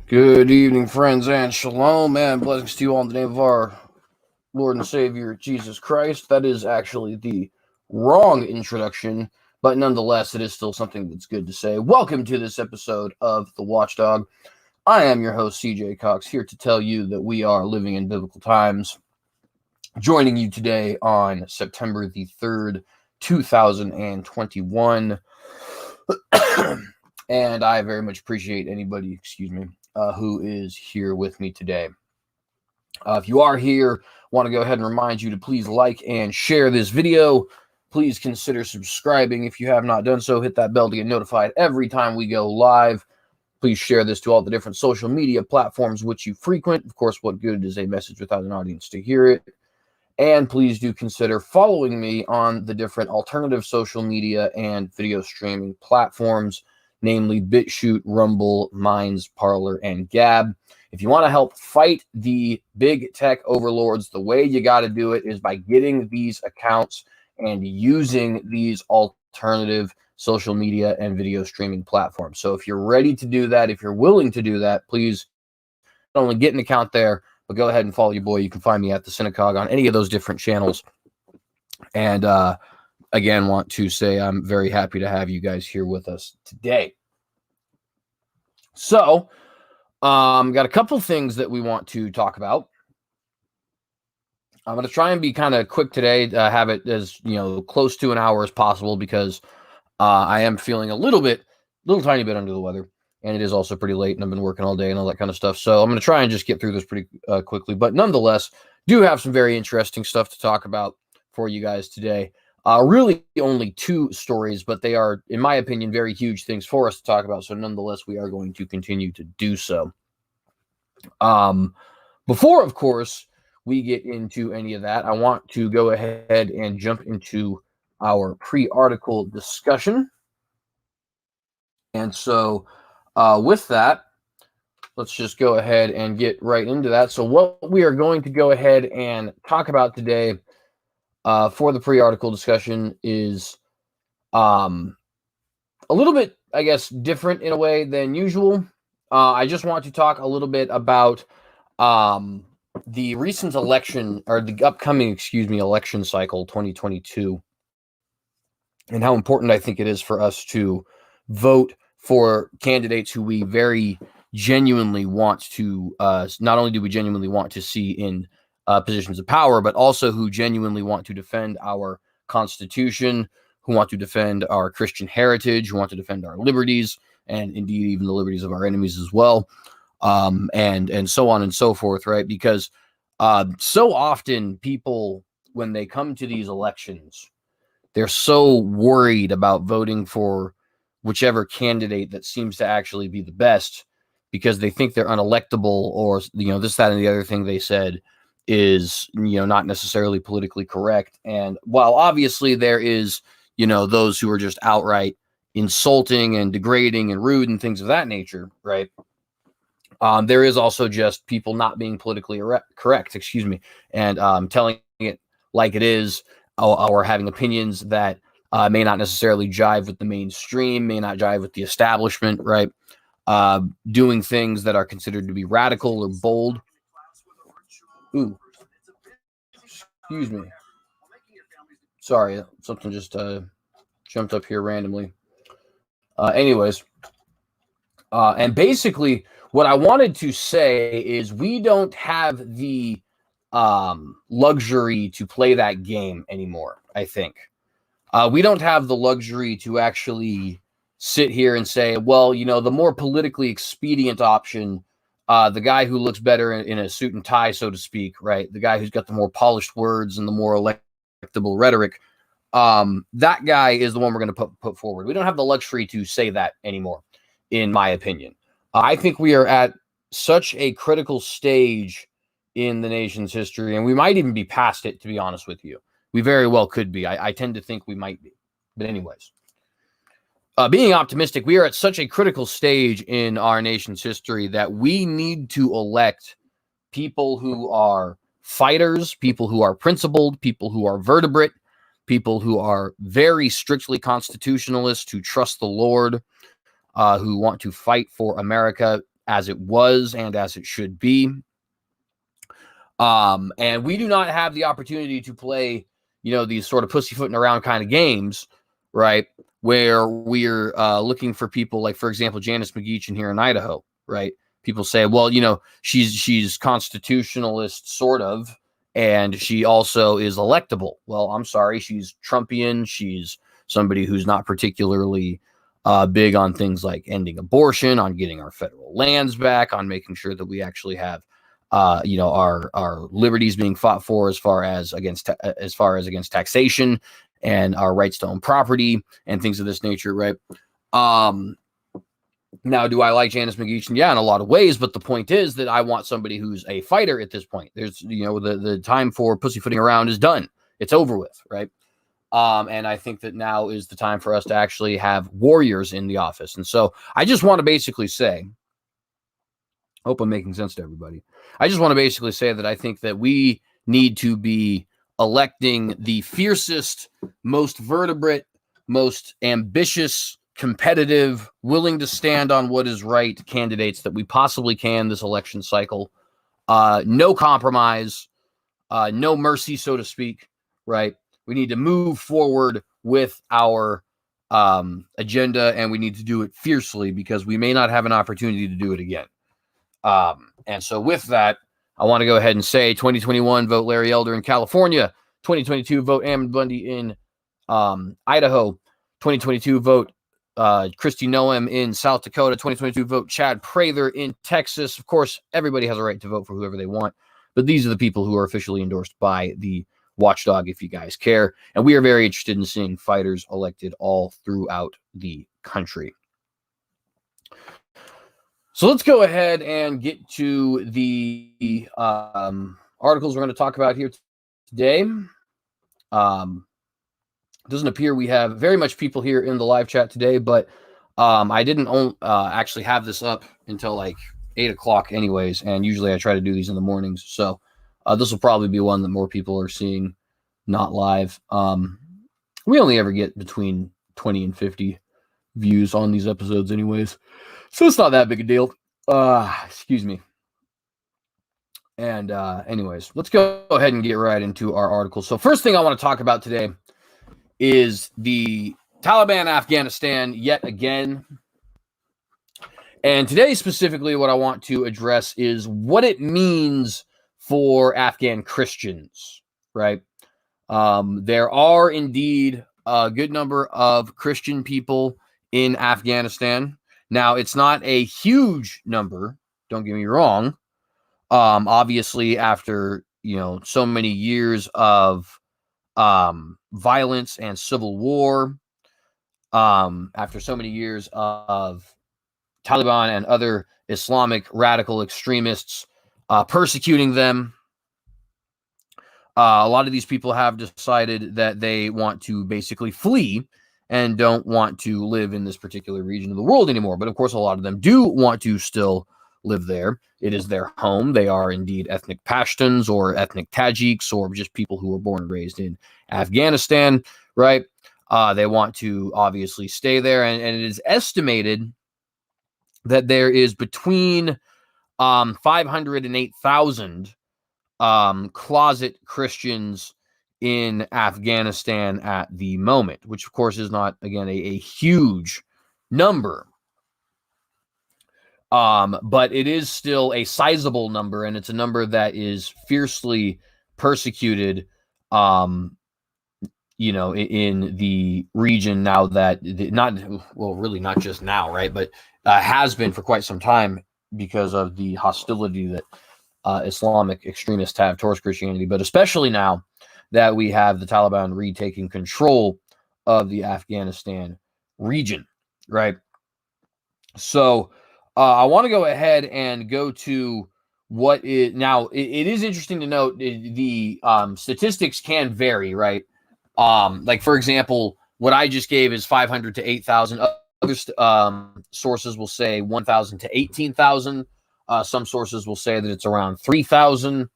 Good evening, friends, and shalom, and blessings to you all in the name of our Lord and Savior, Jesus Christ. That is actually the wrong introduction, but nonetheless, it is still something that's good to say. Welcome to this episode of The Watchdog. I am your host, CJ Cox, here to tell you that we are living in biblical times. Joining you today on September the 3rd, 2021. And I very much appreciate anybody, who is here with me today. If you are here, want to go ahead and remind you to please like and share this video. Please consider subscribing if you have not done so. Hit that bell to get notified every time we go live. Please share this to all the different social media platforms which you frequent. Of course, what good is a message without an audience to hear it? And please do consider following me on the different alternative social media and video streaming platforms, namely BitChute, Rumble, Minds, Parler, and Gab. If you want to help fight the big tech overlords, the way you got to do it is by getting these accounts and using these alternative social media and video streaming platforms. So if you're ready to do that, if you're willing to do that, please not only get an account there, but go ahead and follow your boy. You can find me at the Synagogue on any of those different channels. And again, want to say I'm very happy to have you guys here with us today. So, got a couple things that we want to talk about. I'm going to try and be kind of quick today, have it as close to an hour as possible, because I am feeling a little tiny bit under the weather. And it is also pretty late, and I've been working all day and all that kind of stuff. So I'm going to try and just get through this pretty quickly. But nonetheless, do have some very interesting stuff to talk about for you guys today. Really only two stories, but they are, in my opinion, very huge things for us to talk about. So nonetheless, we are going to continue to do so. Before, of course, we get into any of that, I want to go ahead and jump into our pre-article discussion. And so with that, let's just go ahead and get right into that. So what we are going to go ahead and talk about today for the pre-article discussion is a little bit, I guess, different in a way than usual. I just want to talk a little bit about the recent election, or the upcoming, election cycle 2022, and how important I think it is for us to vote for candidates who we very genuinely want to, not only do we genuinely want to see in positions of power, but also who genuinely want to defend our Constitution, who want to defend our Christian heritage, who want to defend our liberties, and indeed even the liberties of our enemies as well, and so on and so forth, right? Because so often people, when they come to these elections, they're so worried about voting for whichever candidate that seems to actually be the best, because they think they're unelectable, or this, that, and the other thing they said is not necessarily politically correct. And while obviously there is those who are just outright insulting and degrading and rude and things of that nature, right? There is also just people not being politically correct, and telling it like it is, or having opinions that may not necessarily jive with the mainstream, may not jive with the establishment, right? Doing things that are considered to be radical or bold. Ooh, excuse me. Sorry, something just jumped up here randomly. Anyways, and basically what I wanted to say is we don't have the luxury to play that game anymore, I think. We don't have the luxury to actually sit here and say, well, the more politically expedient option, the guy who looks better in a suit and tie, so to speak, right? The guy who's got the more polished words and the more electable rhetoric, that guy is the one we're going to put forward. We don't have the luxury to say that anymore, in my opinion. I think we are at such a critical stage in the nation's history, and we might even be past it, to be honest with you. We very well could be. I tend to think we might be. But anyways, being optimistic, we are at such a critical stage in our nation's history that we need to elect people who are fighters, people who are principled, people who are vertebrate, people who are very strictly constitutionalists, who trust the Lord, who want to fight for America as it was and as it should be. And we do not have the opportunity to play, these sort of pussyfooting around kind of games, right? Where we're looking for people like, for example, Janice McGeachin here in Idaho, right? People say, well, she's constitutionalist, sort of, and she also is electable. Well, I'm sorry, she's Trumpian. She's somebody who's not particularly big on things like ending abortion, on getting our federal lands back, on making sure that we actually have our liberties being fought for as far as against taxation and our rights to own property and things of this nature, right? Now, do I like Janice McGeachin? Yeah, in a lot of ways, but the point is that I want somebody who's a fighter at this point. There's, the time for pussyfooting around is done. It's over with, right? And I think that now is the time for us to actually have warriors in the office. And so I just want to basically say, hope I'm making sense to everybody. I just want to basically say that I think that we need to be electing the fiercest, most vertebrate, most ambitious, competitive, willing to stand on what is right candidates that we possibly can this election cycle. No compromise, no mercy, so to speak, right? We need to move forward with our agenda, and we need to do it fiercely because we may not have an opportunity to do it again. And so with that, I want to go ahead and say 2021 vote Larry Elder in California, 2022 vote Ammon Bundy in Idaho, 2022 vote Kristi Noem in South Dakota, 2022 vote Chad Prather in Texas. Of course, everybody has a right to vote for whoever they want, but these are the people who are officially endorsed by the Watchdog, if you guys care. And we are very interested in seeing fighters elected all throughout the country. So let's go ahead and get to the articles we're going to talk about here today. Doesn't appear we have very much people here in the live chat today, but I didn't actually have this up until like 8 o'clock anyways, and usually I try to do these in the mornings. So this will probably be one that more people are seeing, not live. We only ever get between 20 and 50 views on these episodes anyways, so it's not that big a deal. Excuse me. And anyways, let's go ahead and get right into our article. So first thing I want to talk about today is the Taliban Afghanistan yet again. And today specifically what I want to address is what it means for Afghan Christians, right? There are indeed a good number of Christian people in Afghanistan. Now, it's not a huge number, don't get me wrong. Obviously, after, so many years of violence and civil war, after so many years of Taliban and other Islamic radical extremists persecuting them, a lot of these people have decided that they want to basically flee and don't want to live in this particular region of the world anymore. But of course, a lot of them do want to still live there. It is their home. They are indeed ethnic Pashtuns or ethnic Tajiks or just people who were born and raised in Afghanistan, right? They want to obviously stay there. And it is estimated that there is between 500 and 8,000 closet Christians in Afghanistan at the moment, which of course is not, again, a huge number. But it is still a sizable number, and it's a number that is fiercely persecuted, in the region now that really not just now, right? But has been for quite some time because of the hostility that Islamic extremists have towards Christianity, but especially now that we have the Taliban retaking control of the Afghanistan region, right? So I want to go ahead and go to what is now. It is interesting to note the statistics can vary, right? Like for example, what I just gave is 500 to 8,000. Other sources will say 1,000 to 18,000. Some sources will say that it's around 3,000.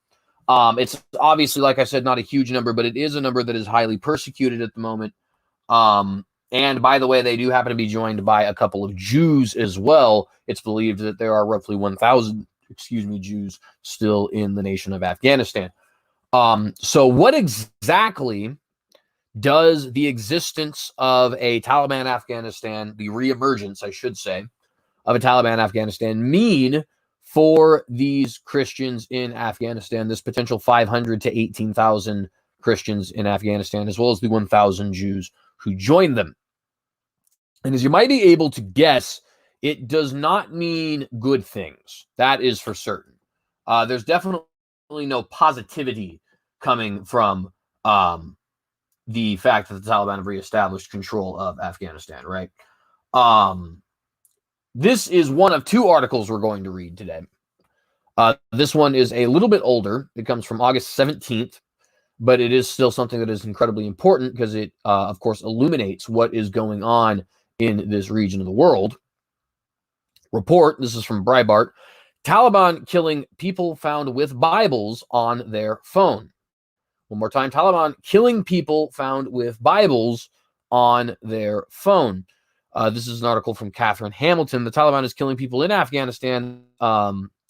It's obviously, like I said, not a huge number, but it is a number that is highly persecuted at the moment. And by the way, they do happen to be joined by a couple of Jews as well. It's believed that there are roughly 1,000, Jews still in the nation of Afghanistan. So what exactly does the existence of a Taliban Afghanistan, the reemergence, I should say, of a Taliban Afghanistan mean for these Christians in Afghanistan, this potential 500 to 18,000 Christians in Afghanistan, as well as the 1,000 Jews who joined them? And as you might be able to guess, it does not mean good things. That is for certain. There's definitely no positivity coming from the fact that the Taliban have reestablished control of Afghanistan, right? This is one of two articles we're going to read today. This one is a little bit older. It comes from August 17th, but it is still something that is incredibly important because it, of course, illuminates what is going on in this region of the world. Report, this is from Breitbart, Taliban killing people found with Bibles on their phone. One more time, Taliban killing people found with Bibles on their phone. This is an article from Catherine Hamilton. The Taliban is killing people in Afghanistan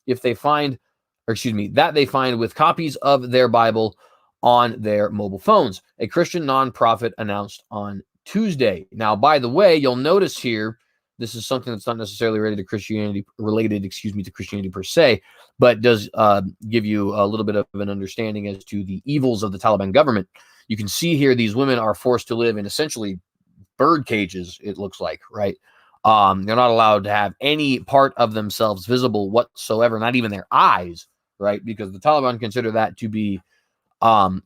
if they find, that they find with copies of their Bible on their mobile phones. A Christian nonprofit announced on Tuesday. Now, by the way, you'll notice here, this is something that's not necessarily related to Christianity per se, but does give you a little bit of an understanding as to the evils of the Taliban government. You can see here these women are forced to live in essentially bird cages, it looks like, right? They're not allowed to have any part of themselves visible whatsoever, not even their eyes, right? Because the Taliban consider that to be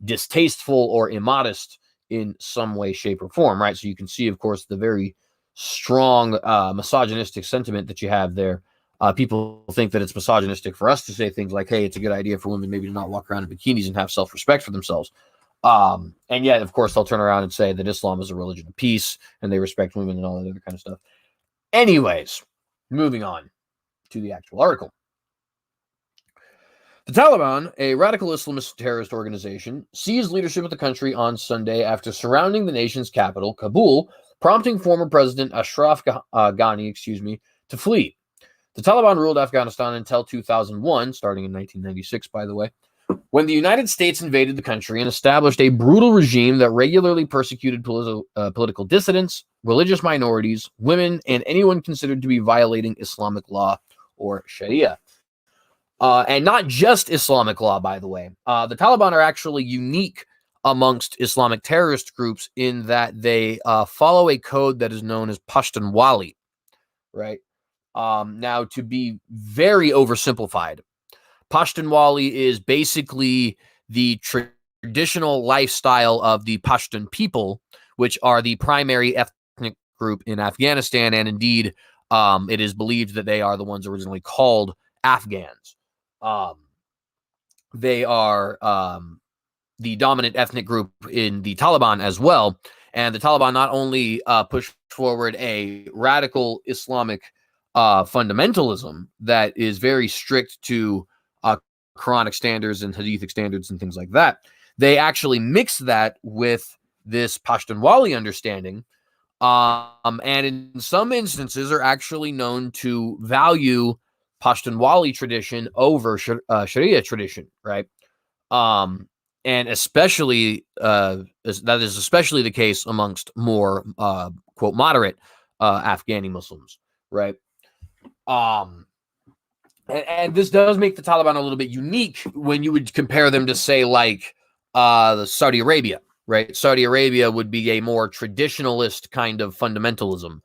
distasteful or immodest in some way, shape, or form, right? So you can see, of course, the very strong misogynistic sentiment that you have there. People think that it's misogynistic for us to say things like, hey, it's a good idea for women maybe to not walk around in bikinis and have self-respect for themselves. And yet, of course, they'll turn around and say that Islam is a religion of peace and they respect women and all that other kind of stuff. Anyways, moving on to the actual article. The Taliban, a radical Islamist terrorist organization, seized leadership of the country on Sunday after surrounding the nation's capital, Kabul, prompting former President Ashraf Ghani, to flee. The Taliban ruled Afghanistan until 2001, starting in 1996, by the way, when the United States invaded the country and established a brutal regime that regularly persecuted political dissidents, religious minorities, women, and anyone considered to be violating Islamic law or Sharia. And not just Islamic law, by the way. The Taliban are actually unique amongst Islamic terrorist groups in that they follow a code that is known as Pashtunwali, right? Now, to be very oversimplified, Pashtunwali is basically the traditional lifestyle of the Pashtun people, which are the primary ethnic group in Afghanistan, and indeed, it is believed that they are the ones originally called Afghans. They are the dominant ethnic group in the Taliban as well, and the Taliban not only push forward a radical Islamic fundamentalism that is very strict to Quranic standards and Hadithic standards and things like that. They actually mix that with this Pashtunwali understanding, and in some instances are actually known to value Pashtunwali tradition over Sharia tradition, right? And especially that is especially the case amongst more quote moderate Afghani Muslims, right? And this does make the Taliban a little bit unique when you would compare them to, say, like Saudi Arabia, right? Saudi Arabia would be a more traditionalist kind of fundamentalism,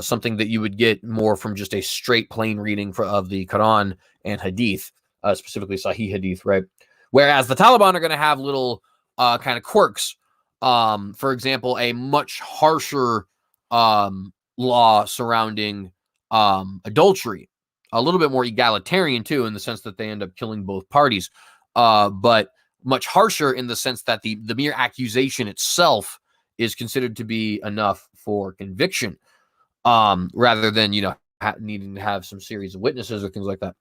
something that you would get more from just a straight plain reading of the Quran and Hadith, specifically Sahih Hadith, right? Whereas the Taliban are going to have little kind of quirks. For example, a much harsher law surrounding adultery. A little bit more egalitarian, too, in the sense that they end up killing both parties. But much harsher in the sense that the mere accusation itself is considered to be enough for conviction, rather than, needing to have some series of witnesses or things like that.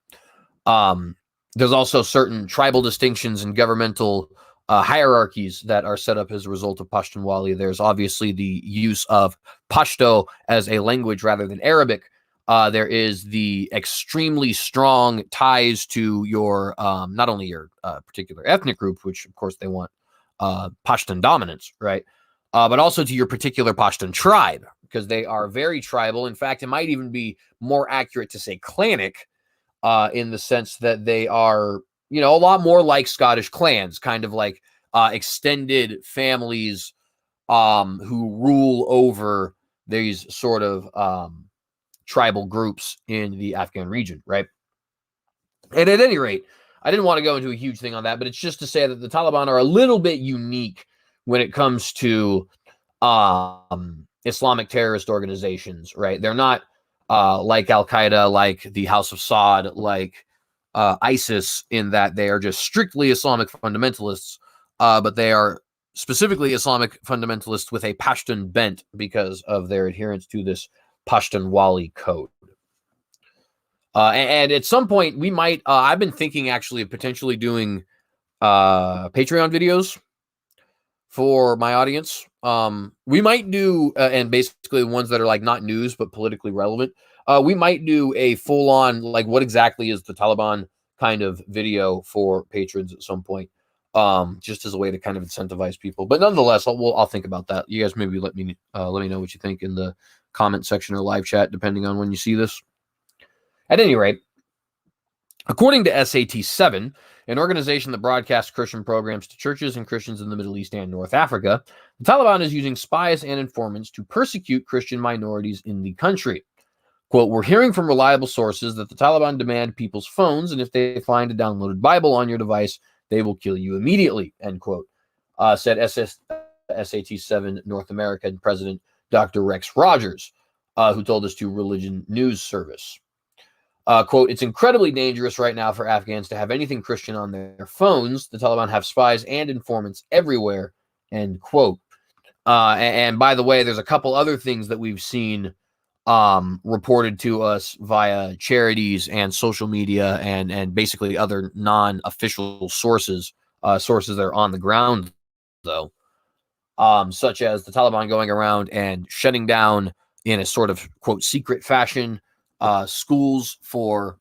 There's also certain tribal distinctions and governmental hierarchies that are set up as a result of Pashtunwali. There's obviously the use of Pashto as a language rather than Arabic. There is the extremely strong ties to your not only your particular ethnic group, which of course they want Pashtun dominance, right? But also to your particular Pashtun tribe, because they are very tribal. In fact, it might even be more accurate to say clanic, in the sense that they are, a lot more like Scottish clans, kind of like extended families who rule over these sort of tribal groups in the Afghan region, right? And at any rate, I didn't want to go into a huge thing on that, but it's just to say that the Taliban are a little bit unique when it comes to Islamic terrorist organizations, right? They're not like Al-Qaeda, like the House of Saud, like ISIS, in that they are just strictly Islamic fundamentalists, but they are specifically Islamic fundamentalists with a Pashtun bent because of their adherence to this Pashtunwali code. And at some point, we might, I've been thinking actually of potentially doing Patreon videos for my audience. We might do, and basically ones that are like not news, but politically relevant. We might do a full on, like, what exactly is the Taliban kind of video for patrons at some point, just as a way to kind of incentivize people. But nonetheless, I'll think about that. You guys maybe let me know what you think in the comment section or live chat, depending on when you see this. At any rate, according to SAT-7, an organization that broadcasts Christian programs to churches and Christians in the Middle East and North Africa, the Taliban is using spies and informants to persecute Christian minorities in the country. Quote, "We're hearing from reliable sources that the Taliban demand people's phones, and if they find a downloaded Bible on your device, they will kill you immediately," end quote, said SAT-7 North American President Dr. Rex Rogers, who told us to Religion News Service. Quote, "It's incredibly dangerous right now for Afghans to have anything Christian on their phones. The Taliban have spies and informants everywhere," end quote. And by the way, there's a couple other things that we've seen reported to us via charities and social media and basically other non-official sources, sources that are on the ground, though, such as the Taliban going around and shutting down in a sort of, quote, secret fashion schools for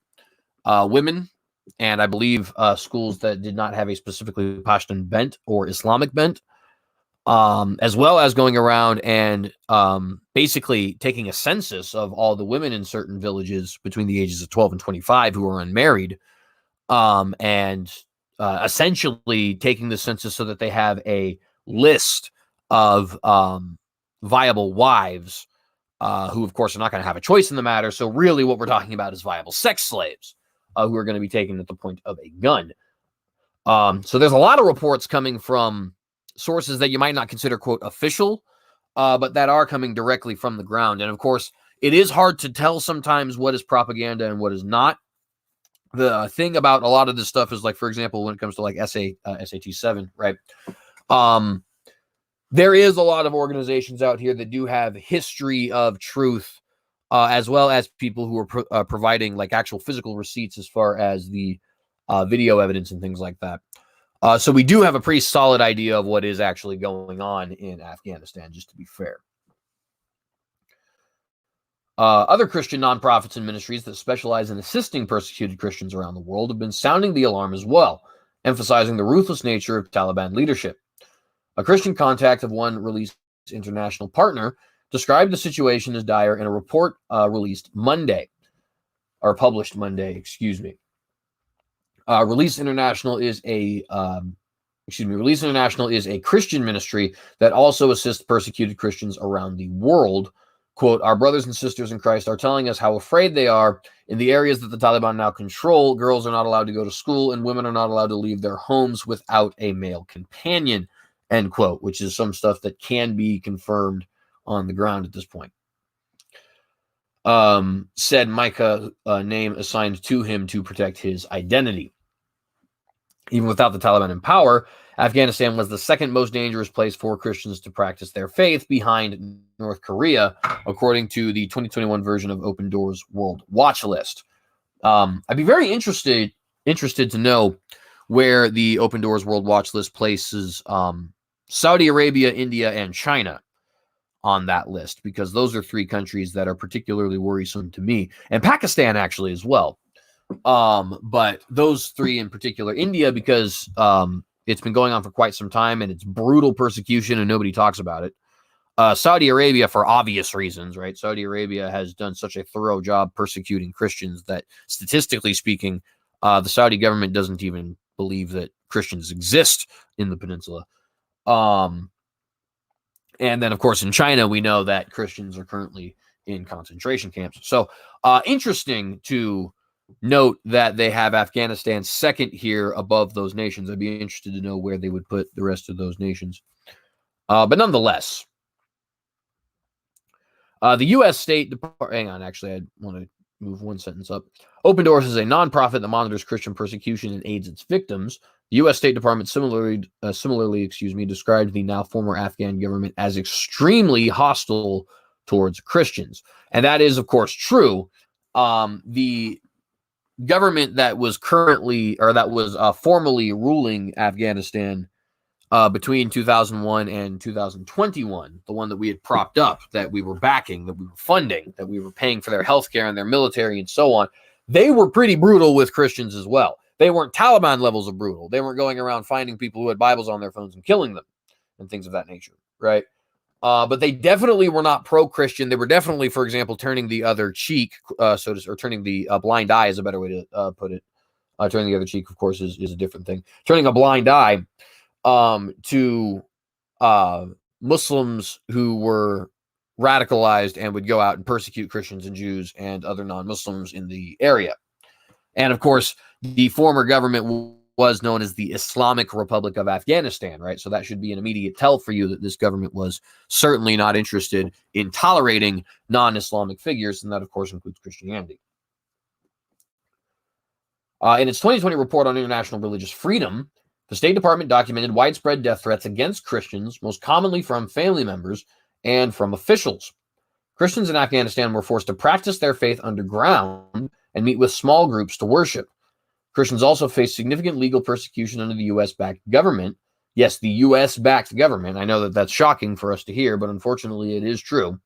women, and I believe schools that did not have a specifically Pashtun bent or Islamic bent, as well as going around and basically taking a census of all the women in certain villages between the ages of 12 and 25 who are unmarried, and essentially taking the census so that they have a list of viable wives, who, of course, are not going to have a choice in the matter. So really what we're talking about is viable sex slaves, who are going to be taken at the point of a gun. So there's a lot of reports coming from sources that you might not consider, quote, official, but that are coming directly from the ground. And of course, it is hard to tell sometimes what is propaganda and what is not. The thing about a lot of this stuff is, like, for example, when it comes to like SAT-7, right? There is a lot of organizations out here that do have history of truth, as well as people who are providing like actual physical receipts as far as the video evidence and things like that. So we do have a pretty solid idea of what is actually going on in Afghanistan, just to be fair. Other Christian nonprofits and ministries that specialize in assisting persecuted Christians around the world have been sounding the alarm as well, emphasizing the ruthless nature of Taliban leadership. A Christian contact of one released international partner described the situation as dire in a report published Monday, excuse me. Release International is a Christian ministry that also assists persecuted Christians around the world. Quote, "Our brothers and sisters in Christ are telling us how afraid they are in the areas that the Taliban now control. Girls are not allowed to go to school and women are not allowed to leave their homes without a male companion," end quote, which is some stuff that can be confirmed on the ground at this point. Said Micah, name assigned to him to protect his identity. Even without the Taliban in power, Afghanistan was the second most dangerous place for Christians to practice their faith, behind North Korea, according to the 2021 version of Open Doors World Watch List. I'd be very interested to know where the Open Doors World Watch List places Saudi Arabia, India, and China on that list, because those are three countries that are particularly worrisome to me, and Pakistan actually as well. But those three in particular, India, because it's been going on for quite some time and it's brutal persecution and nobody talks about it. Saudi Arabia, for obvious reasons, right? Saudi Arabia has done such a thorough job persecuting Christians that, statistically speaking, the Saudi government doesn't even believe that Christians exist in the peninsula. And then, of course, in China, we know that Christians are currently in concentration camps. So interesting to note that they have Afghanistan second here above those nations. I'd be interested to know where they would put the rest of those nations. But nonetheless, the U.S. State Department... Hang on, actually, I want to move one sentence up. Open Doors is a nonprofit that monitors Christian persecution and aids its victims. The U.S. State Department similarly described the now former Afghan government as extremely hostile towards Christians. And that is, of course, true. The government that was formerly ruling Afghanistan between 2001 and 2021, the one that we had propped up, that we were backing, that we were funding, that we were paying for their healthcare and their military and so on, they were pretty brutal with Christians as well. They weren't Taliban levels of brutal. They weren't going around finding people who had Bibles on their phones and killing them and things of that nature, right? But they definitely were not pro-Christian. They were definitely, for example, turning the other cheek, or turning the blind eye is a better way to put it. Turning the other cheek, of course, is a different thing. Turning a blind eye to Muslims who were radicalized and would go out and persecute Christians and Jews and other non-Muslims in the area. And of course, the former government was known as the Islamic Republic of Afghanistan, right? So that should be an immediate tell for you that this government was certainly not interested in tolerating non-Islamic figures, and that, of course, includes Christianity. In its 2020 report on international religious freedom, the State Department documented widespread death threats against Christians, most commonly from family members and from officials. Christians in Afghanistan were forced to practice their faith underground and meet with small groups to worship. Christians also face significant legal persecution under the U.S.-backed government. Yes, the U.S.-backed government. I know that that's shocking for us to hear, but unfortunately it is true.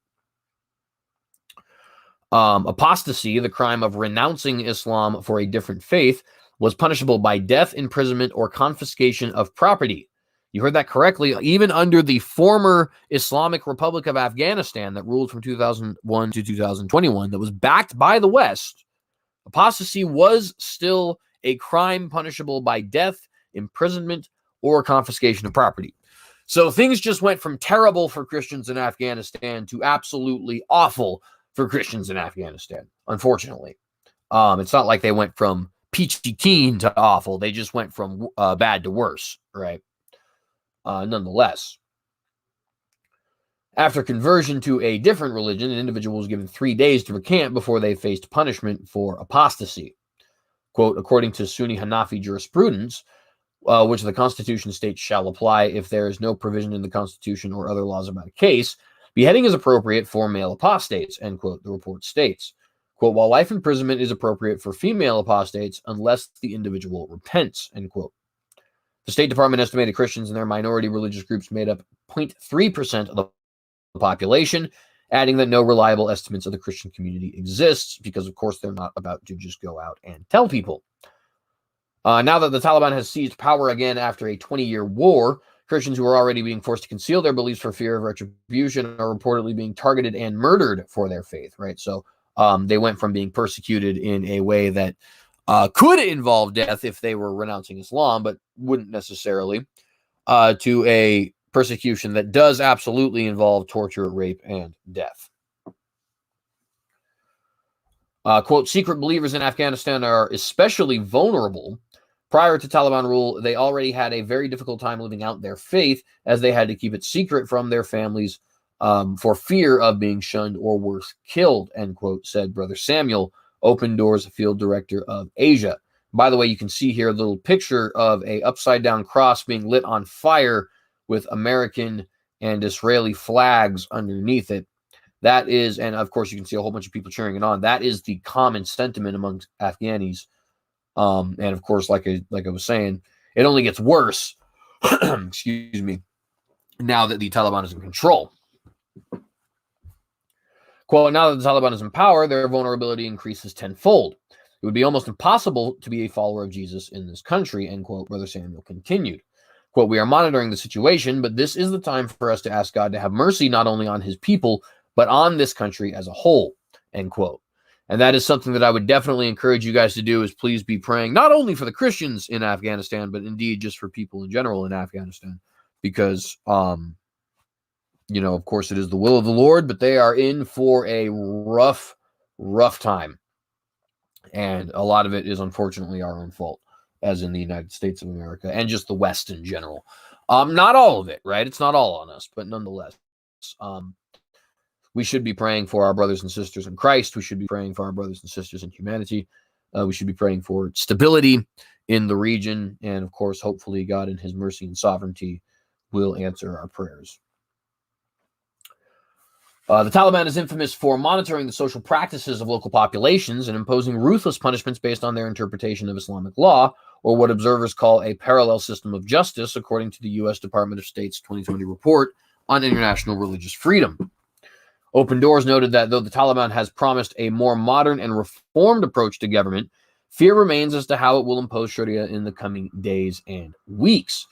Apostasy, the crime of renouncing Islam for a different faith, was punishable by death, imprisonment, or confiscation of property. You heard that correctly. Even under the former Islamic Republic of Afghanistan that ruled from 2001 to 2021, that was backed by the West, apostasy was still a crime punishable by death, imprisonment, or confiscation of property. So things just went from terrible for Christians in Afghanistan to absolutely awful for Christians in Afghanistan, unfortunately. It's not like they went from peachy keen to awful. They just went from bad to worse, right? Nonetheless, after conversion to a different religion, an individual was given 3 days to recant before they faced punishment for apostasy. Quote, according to Sunni Hanafi jurisprudence, which the Constitution states shall apply if there is no provision in the Constitution or other laws about a case, beheading is appropriate for male apostates, end quote, the report states. Quote, while life imprisonment is appropriate for female apostates unless the individual repents, end quote. The State Department estimated Christians and their minority religious groups made up 0.3% of the population, adding that no reliable estimates of the Christian community exists because, of course, they're not about to just go out and tell people. Now that the Taliban has seized power again after a 20-year war, Christians who are already being forced to conceal their beliefs for fear of retribution are reportedly being targeted and murdered for their faith, right? So they went from being persecuted in a way that could involve death if they were renouncing Islam, but wouldn't necessarily, to a persecution that does absolutely involve torture, rape, and death. Quote, secret believers in Afghanistan are especially vulnerable. Prior to Taliban rule, they already had a very difficult time living out their faith as they had to keep it secret from their families for fear of being shunned or worse, killed, end quote, said Brother Samuel, Open Doors Field Director of Asia. By the way, you can see here a little picture of a upside-down cross being lit on fire with American and Israeli flags underneath it. That is, and of course you can see a whole bunch of people cheering it on. That is the common sentiment amongst Afghanis And of course, like I was saying, it only gets worse, excuse me, now that the Taliban is in control. Quote, now that the Taliban is in power, their vulnerability increases tenfold. It would be almost impossible to be a follower of Jesus in this country, end quote, Brother Samuel continued. Quote, we are monitoring the situation, but this is the time for us to ask God to have mercy not only on his people, but on this country as a whole, end quote. And that is something that I would definitely encourage you guys to do, is please be praying, not only for the Christians in Afghanistan, but indeed just for people in general in Afghanistan, because, you know, of course it is the will of the Lord, but they are in for a rough time. And a lot of it is unfortunately our own fault, as in the United States of America and just the West in general. Not all of it, right? It's not all on us, but nonetheless, we should be praying for our brothers and sisters in Christ. We should be praying for our brothers and sisters in humanity. We should be praying for stability in the region. And of course, hopefully God in his mercy and sovereignty will answer our prayers. The Taliban is infamous for monitoring the social practices of local populations and imposing ruthless punishments based on their interpretation of Islamic law, or what observers call a parallel system of justice, according to the U.S. Department of State's 2020 report on international religious freedom. Open Doors noted that though the Taliban has promised a more modern and reformed approach to government, fear remains as to how it will impose Sharia in the coming days and weeks.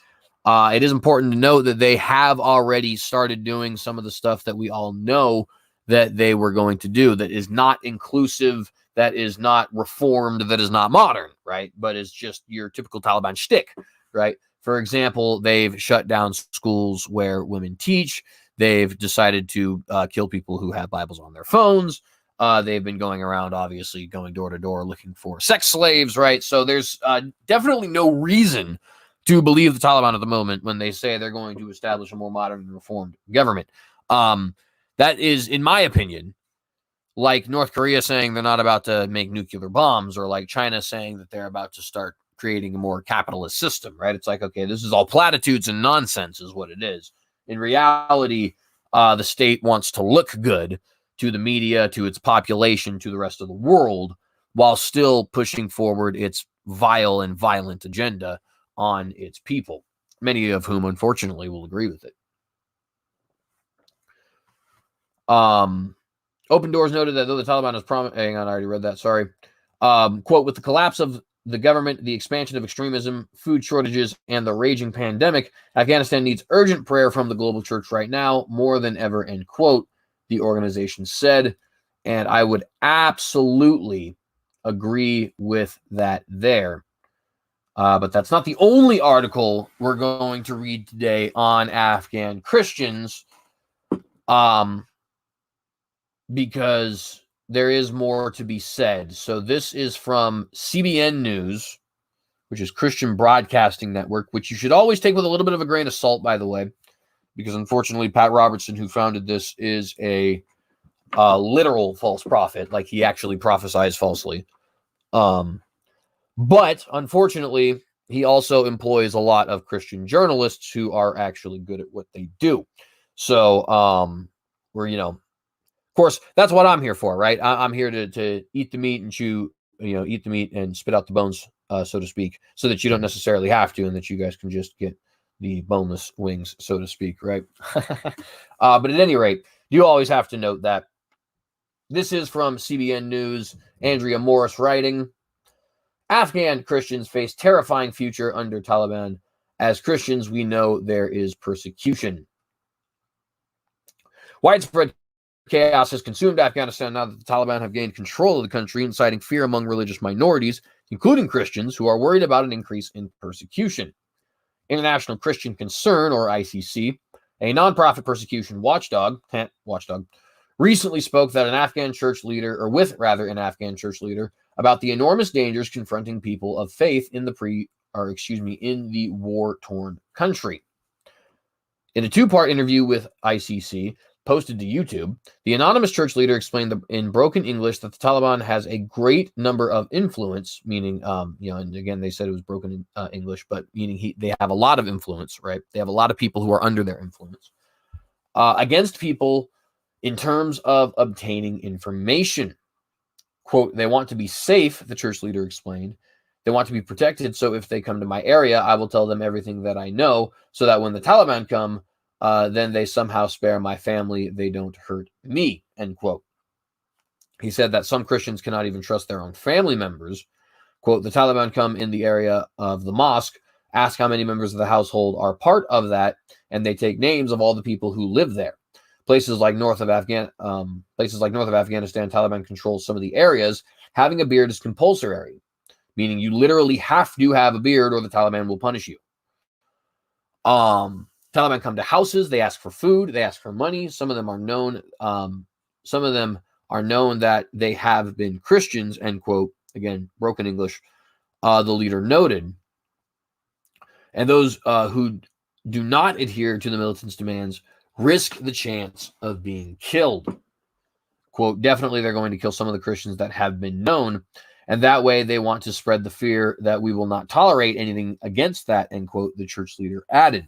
It is important to note that they have already started doing some of the stuff that we all know that they were going to do, that is not inclusive, that is not reformed, that is not modern, right? But is just your typical Taliban shtick, right? For example, they've shut down schools where women teach. They've decided to kill people who have Bibles on their phones. They've been going around, obviously, going door to door looking for sex slaves, right? So there's definitely no reason to believe the Taliban at the moment when they say they're going to establish a more modern and reformed government. That is, in my opinion, like North Korea saying they're not about to make nuclear bombs, or like China saying that they're about to start creating a more capitalist system, right? It's like, okay, this is all platitudes and nonsense is what it is. In reality, the state wants to look good to the media, to its population, to the rest of the world, while still pushing forward its vile and violent agenda on its people, many of whom, unfortunately, will agree with it. Open Doors noted that though the Taliban is hang on, I already read that, sorry. Quote, with the collapse of the government, the expansion of extremism, food shortages, and the raging pandemic, Afghanistan needs urgent prayer from the global church right now, more than ever, end quote, the organization said. And I would absolutely agree with that there. But that's not the only article we're going to read today on Afghan Christians, because there is more to be said. So this is from CBN News, which is Christian Broadcasting Network, which you should always take with a little bit of a grain of salt, by the way, because unfortunately Pat Robertson, who founded this, is a literal false prophet. Like, he actually prophesies falsely. But unfortunately, he also employs a lot of Christian journalists who are actually good at what they do. So we're, of course, that's what I'm here for, right? I'm here to eat the meat and chew, eat the meat and spit out the bones, so to speak, so that you don't necessarily have to, and that you guys can just get the boneless wings, so to speak, right? But at any rate, you always have to note that this is from CBN News, Andrea Morris writing, Afghan Christians face terrifying future under Taliban. As Christians, we know there is persecution. Widespread chaos has consumed Afghanistan now that the Taliban have gained control of the country, inciting fear among religious minorities, including Christians, who are worried about an increase in persecution. International Christian Concern, or ICC, a nonprofit persecution watchdog, recently spoke that an Afghan church leader about the enormous dangers confronting people of faith in the war-torn country. In a two-part interview with ICC posted to YouTube, the anonymous church leader explained in broken English that the Taliban has a great number of influence, meaning, and again, they said it was broken English, but meaning they have a lot of influence, right? They have a lot of people who are under their influence against people in terms of obtaining information. Quote, they want to be safe, the church leader explained. They want to be protected, so if they come to my area, I will tell them everything that I know, so that when the Taliban come, then they somehow spare my family. They don't hurt me, end quote. He said that some Christians cannot even trust their own family members. Quote, the Taliban come in the area of the mosque, ask how many members of the household are part of that, and they take names of all the people who live there. Places like north of Afghanistan, Taliban controls some of the areas. Having a beard is compulsory, meaning you literally have to have a beard or the Taliban will punish you. Taliban come to houses, they ask for food, they ask for money. Some of them are known that they have been Christians, end quote. Again, broken English, the leader noted. And those who do not adhere to the militants' demands risk the chance of being killed. Quote, definitely they're going to kill some of the Christians that have been known, and that way they want to spread the fear that we will not tolerate anything against that, end quote, the church leader added.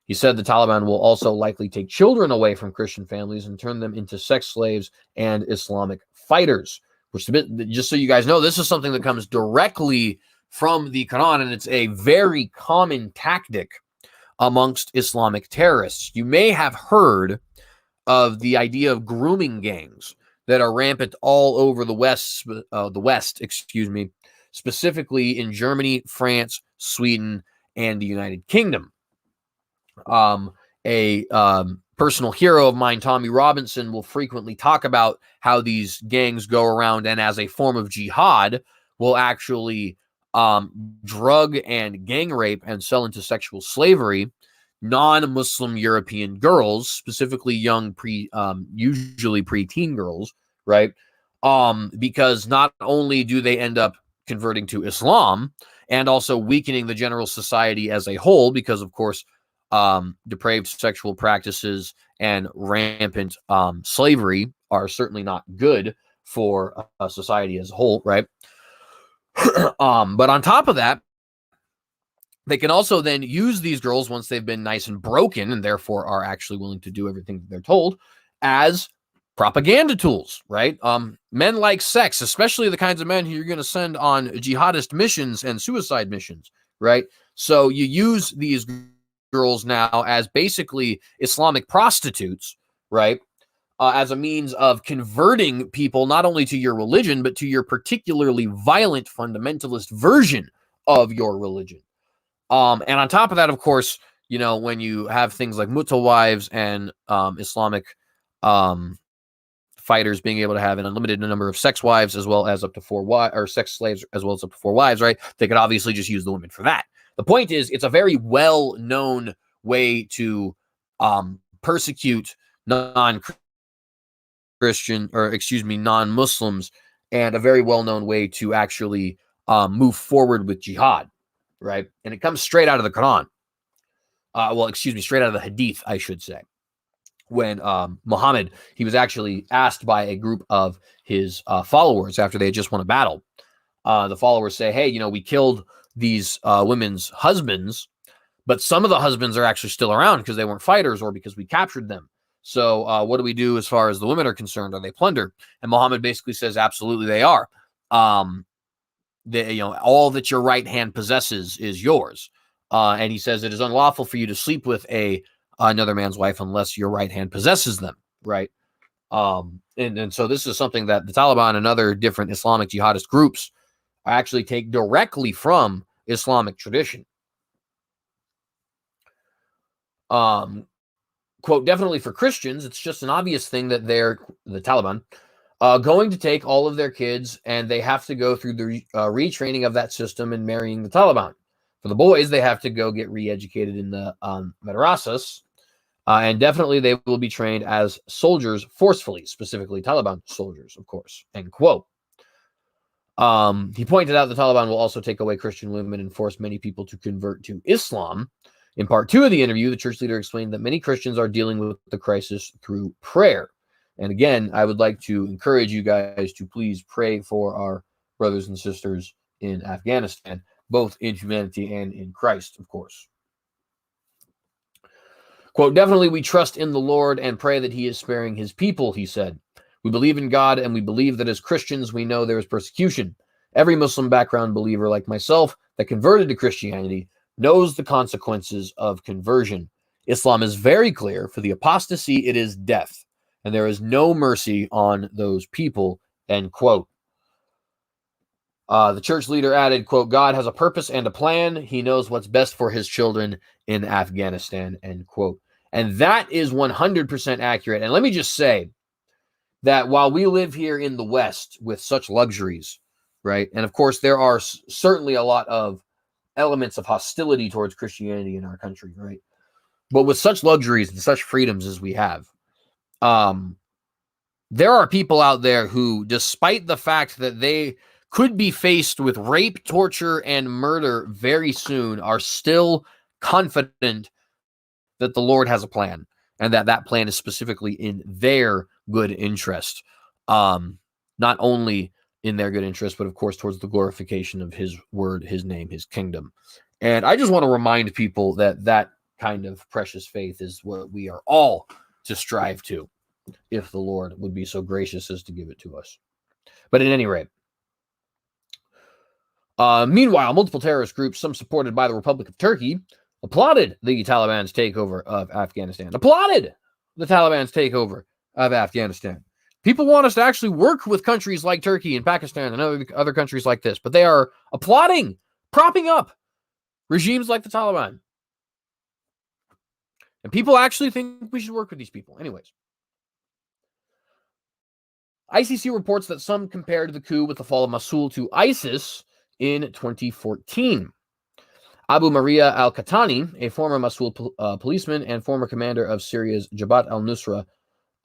He said the Taliban will also likely take children away from Christian families and turn them into sex slaves and Islamic fighters, which, just so you guys know, this is something that comes directly from the Quran, and it's a very common tactic amongst Islamic terrorists. You may have heard of the idea of grooming gangs that are rampant all over the West, specifically in Germany, France, Sweden, and the United Kingdom. Personal hero of mine, Tommy Robinson, will frequently talk about how these gangs go around and as a form of jihad will actually drug and gang rape and sell into sexual slavery non-Muslim European girls, specifically young usually preteen girls, right? Because not only do they end up converting to Islam and also weakening the general society as a whole, because of course depraved sexual practices and rampant slavery are certainly not good for society as a whole, right? But on top of that, they can also then use these girls once they've been nice and broken and therefore are actually willing to do everything that they're told as propaganda tools, right? Men like sex, especially the kinds of men who you're going to send on jihadist missions and suicide missions, right? So you use these girls now as basically Islamic prostitutes, right? As a means of converting people not only to your religion, but to your particularly violent fundamentalist version of your religion. And on top of that, of course, you know, when you have things like mutta wives and Islamic fighters being able to have an unlimited number of sex wives as well as up to 4 wives, or sex slaves as well as up to 4 wives, right? They could obviously just use the women for that. The point is, it's a very well-known way to persecute non-Muslims, and a very well-known way to actually move forward with jihad, right? And it comes straight out of the Quran. Straight out of the Hadith, I should say. When Muhammad, he was actually asked by a group of his followers after they had just won a battle. The followers say, hey, you know, we killed these women's husbands, but some of the husbands are actually still around because they weren't fighters or because we captured them. So what do we do as far as the women are concerned? Are they plunder? And Muhammad basically says, absolutely they are. All that your right hand possesses is yours. And he says it is unlawful for you to sleep with another man's wife unless your right hand possesses them, right? And so this is something that the Taliban and other different Islamic jihadist groups actually take directly from Islamic tradition. Quote, definitely for Christians, it's just an obvious thing that they're, the Taliban, going to take all of their kids and they have to go through the retraining of that system and marrying the Taliban. For the boys, they have to go get re-educated in the madrasas, and definitely they will be trained as soldiers forcefully, specifically Taliban soldiers, of course, end quote. He pointed out the Taliban will also take away Christian women and force many people to convert to Islam. In part 2 of the interview, the church leader explained that many Christians are dealing with the crisis through prayer. And again, I would like to encourage you guys to please pray for our brothers and sisters in Afghanistan, both in humanity and in Christ, of course. Quote, definitely we trust in the Lord and pray that he is sparing his people, he said. We believe in God and we believe that as Christians, we know there is persecution. Every Muslim background believer like myself that converted to Christianity knows the consequences of conversion. Islam is very clear. For the apostasy, it is death, and there is no mercy on those people, end quote. The church leader added, quote, God has a purpose and a plan. He knows what's best for his children in Afghanistan, end quote. And that is 100% accurate. And let me just say that while we live here in the West with such luxuries, right? And of course, there are certainly a lot of elements of hostility towards Christianity in our country, right? But with such luxuries and such freedoms as we have, there are people out there who, despite the fact that they could be faced with rape, torture, and murder very soon, are still confident that the Lord has a plan and that that plan is specifically in their good interest. Not only in their good interest, but of course towards the glorification of his word, his name, his kingdom. And I just want to remind people that that kind of precious faith is what we are all to strive to, if the Lord would be so gracious as to give it to us. But at any rate, meanwhile, multiple terrorist groups, some supported by the Republic of Turkey, applauded the Taliban's takeover of Afghanistan. People want us to actually work with countries like Turkey and Pakistan and other countries like this, but they are applauding, propping up regimes like the Taliban. And people actually think we should work with these people. Anyways, ICC reports that some compared the coup with the fall of Mosul to ISIS in 2014. Abu Maria al-Qahtani, a former Mosul policeman and former commander of Syria's Jabhat al-Nusra,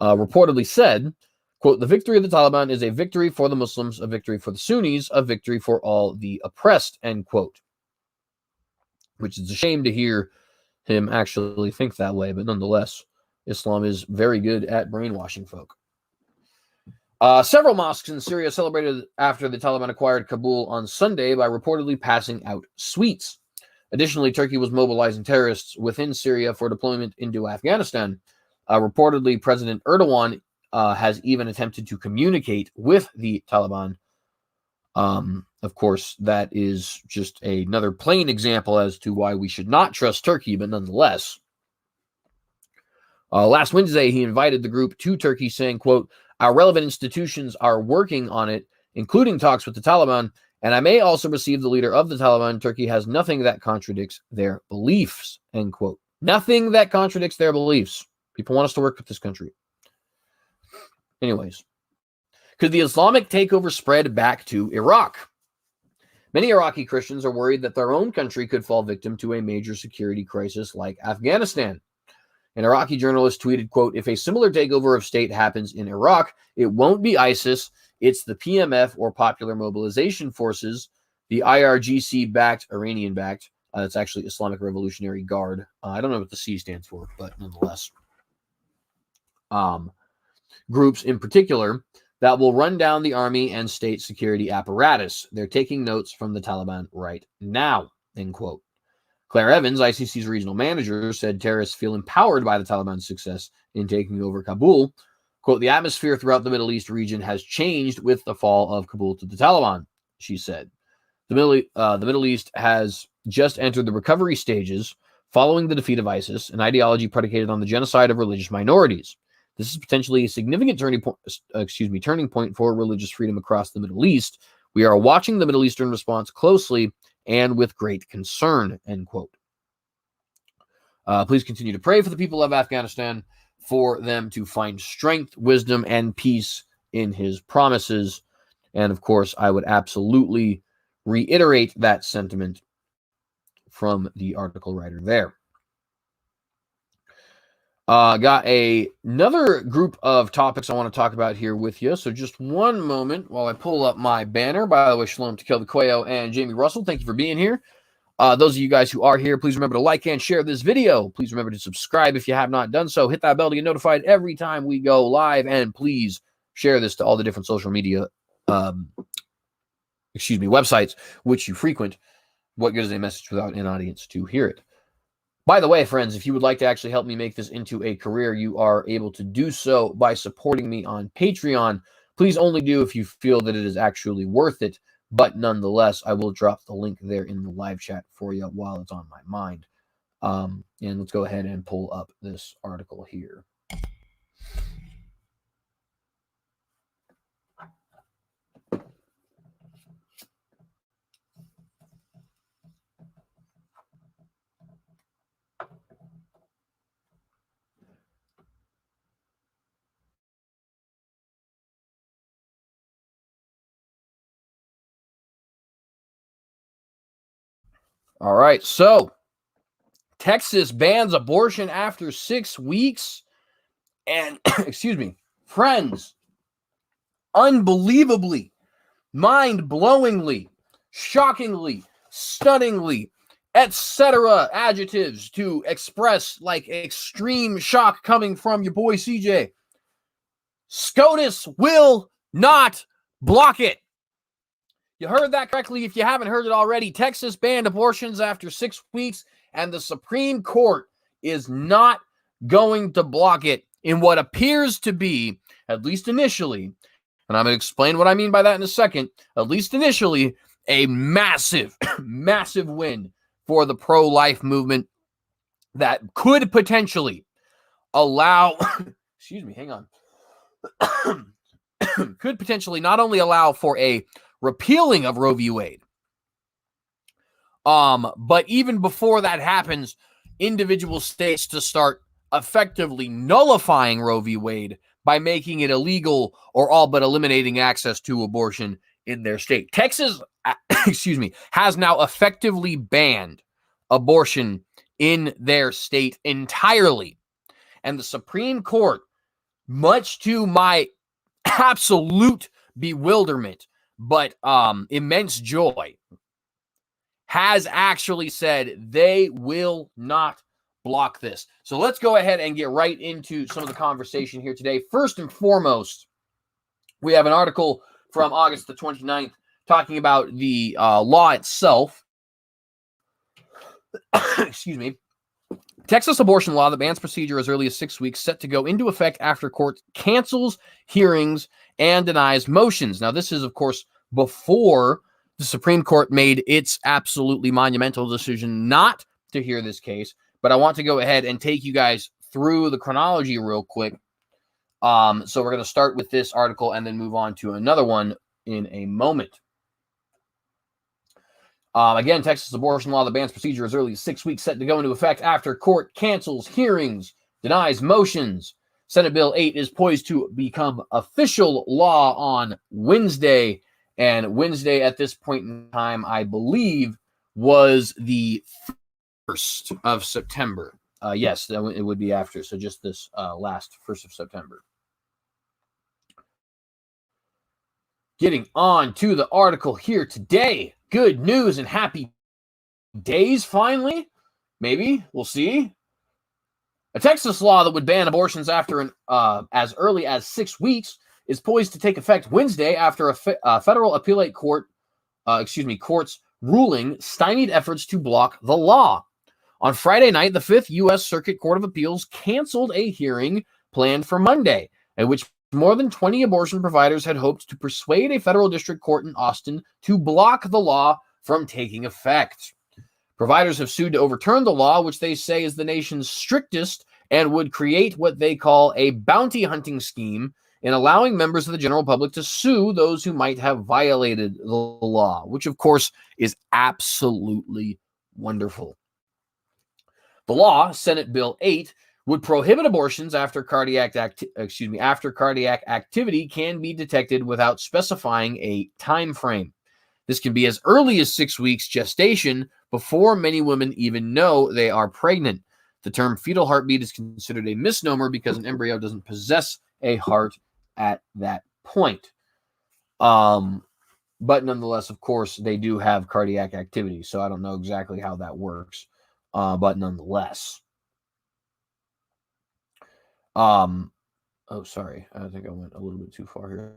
reportedly said, quote, the victory of the Taliban is a victory for the Muslims, a victory for the Sunnis, a victory for all the oppressed, end quote. Which is a shame to hear him actually think that way, but nonetheless, Islam is very good at brainwashing folk. Several mosques in Syria celebrated after the Taliban acquired Kabul on Sunday by reportedly passing out sweets. Additionally, Turkey was mobilizing terrorists within Syria for deployment into Afghanistan. Reportedly, President Erdogan has even attempted to communicate with the Taliban. Of course, that is just another plain example as to why we should not trust Turkey, but nonetheless. Last Wednesday, he invited the group to Turkey, saying, quote, our relevant institutions are working on it, including talks with the Taliban, and I may also receive the leader of the Taliban. Turkey has nothing that contradicts their beliefs, end quote. Nothing that contradicts their beliefs. People want us to work with this country. Anyways, could the Islamic takeover spread back to Iraq? Many Iraqi Christians are worried that their own country could fall victim to a major security crisis like Afghanistan. An Iraqi journalist tweeted, quote, if a similar takeover of state happens in Iraq, it won't be ISIS, it's the PMF or Popular Mobilization Forces, the IRGC-backed, Iranian-backed, it's actually Islamic Revolutionary Guard. I don't know what the C stands for, but nonetheless. Groups in particular that will run down the army and state security apparatus. They're taking notes from the Taliban right now, end quote. Claire Evans, ICC's regional manager, said terrorists feel empowered by the Taliban's success in taking over Kabul. Quote, the atmosphere throughout the Middle East region has changed with the fall of Kabul to the Taliban, she said. The Middle East has just entered the recovery stages following the defeat of ISIS, an ideology predicated on the genocide of religious minorities. This is potentially a significant turning point for religious freedom across the Middle East. We are watching the Middle Eastern response closely and with great concern, end quote. Please continue to pray for the people of Afghanistan, for them to find strength, wisdom, and peace in his promises. And of course, I would absolutely reiterate that sentiment from the article writer there. Got another group of topics I want to talk about here with you. So just one moment while I pull up my banner. By the way, Shalom to Kel the Quayo and Jamie Russell. Thank you for being here. Those of you guys who are here, please remember to like and share this video. Please remember to subscribe if you have not done so. Hit that bell to get notified every time we go live. And please share this to all the different social media, websites which you frequent. What good is a message without an audience to hear it? By the way, friends, if you would like to actually help me make this into a career, you are able to do so by supporting me on Patreon. Please only do if you feel that it is actually worth it. But nonetheless, I will drop the link there in the live chat for you while it's on my mind. And let's go ahead and pull up this article here. All right, so Texas bans abortion after 6 weeks. And, excuse me, friends, unbelievably, mind-blowingly, shockingly, stunningly, etc. adjectives to express like extreme shock coming from your boy CJ. SCOTUS will not block it. You heard that correctly. If you haven't heard it already, Texas banned abortions after 6 weeks, and the Supreme Court is not going to block it in what appears to be, at least initially, and I'm going to explain what I mean by that in a second, at least initially, a massive, massive win for the pro-life movement that could potentially allow, excuse me, hang on, could potentially not only allow for a repealing of Roe v. Wade, but even before that happens, individual states to start effectively nullifying Roe v. Wade by making it illegal or all but eliminating access to abortion in their state. Texas, excuse me, has now effectively banned abortion in their state entirely. And the Supreme Court, much to my absolute bewilderment, but immense joy, has actually said they will not block this. So let's go ahead and get right into some of the conversation here today. First and foremost, we have an article from August the 29th talking about the law itself. Excuse me. Texas abortion law that bans procedure as early as 6 weeks set to go into effect after court cancels hearings and denies motions. Now, this is, of course, before the Supreme Court made its absolutely monumental decision not to hear this case. But I want to go ahead and take you guys through the chronology real quick. So we're going to start with this article and then move on to another one in a moment. Again, Texas abortion law that bans procedure as early as 6 weeks set to go into effect after court cancels hearings, denies motions. Senate Bill 8 is poised to become official law on Wednesday. And Wednesday at this point in time, I believe, was the 1st of September. Yes, it would be after. So just this last 1st of September. Getting on to the article here today. Good news and happy days, finally. Maybe. We'll see. A Texas law that would ban abortions after as early as 6 weeks is poised to take effect Wednesday after a federal appellate court's ruling stymied efforts to block the law. On Friday night, the 5th U.S. Circuit Court of Appeals canceled a hearing planned for Monday, at which more than 20 abortion providers had hoped to persuade a federal district court in Austin to block the law from taking effect. Providers have sued to overturn the law, which they say is the nation's strictest and would create what they call a bounty hunting scheme in allowing members of the general public to sue those who might have violated the law, which, of course, is absolutely wonderful. The law, Senate Bill 8, would prohibit abortions after cardiac activity can be detected without specifying a time frame. This can be as early as 6 weeks gestation before many women even know they are pregnant. The term fetal heartbeat is considered a misnomer because an embryo doesn't possess a heart at that point. But nonetheless, of course, they do have cardiac activity, so I don't know exactly how that works. But nonetheless. Sorry. I think I went a little bit too far here.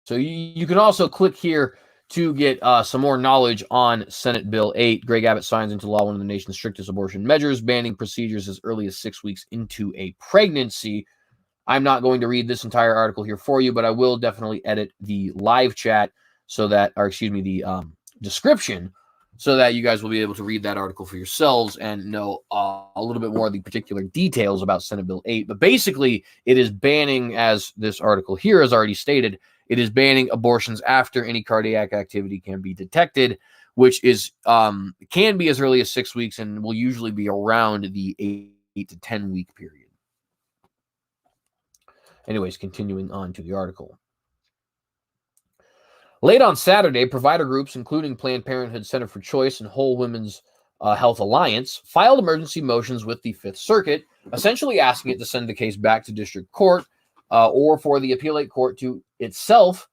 So you can also click here to get some more knowledge on Senate Bill 8. Greg Abbott signs into law one of the nation's strictest abortion measures, banning procedures as early as 6 weeks into a pregnancy. I'm not going to read this entire article here for you, but I will definitely edit the live chat the description, so that you guys will be able to read that article for yourselves and know a little bit more of the particular details about Senate Bill 8. But basically, it is banning, as this article here has already stated, it is banning abortions after any cardiac activity can be detected, which is can be as early as 6 weeks and will usually be around the 8 to 10 week period. Anyways, continuing on to the article. Late on Saturday, provider groups, including Planned Parenthood Center for Choice and Whole Women's Health Alliance, filed emergency motions with the Fifth Circuit, essentially asking it to send the case back to district court or for the appellate court to itself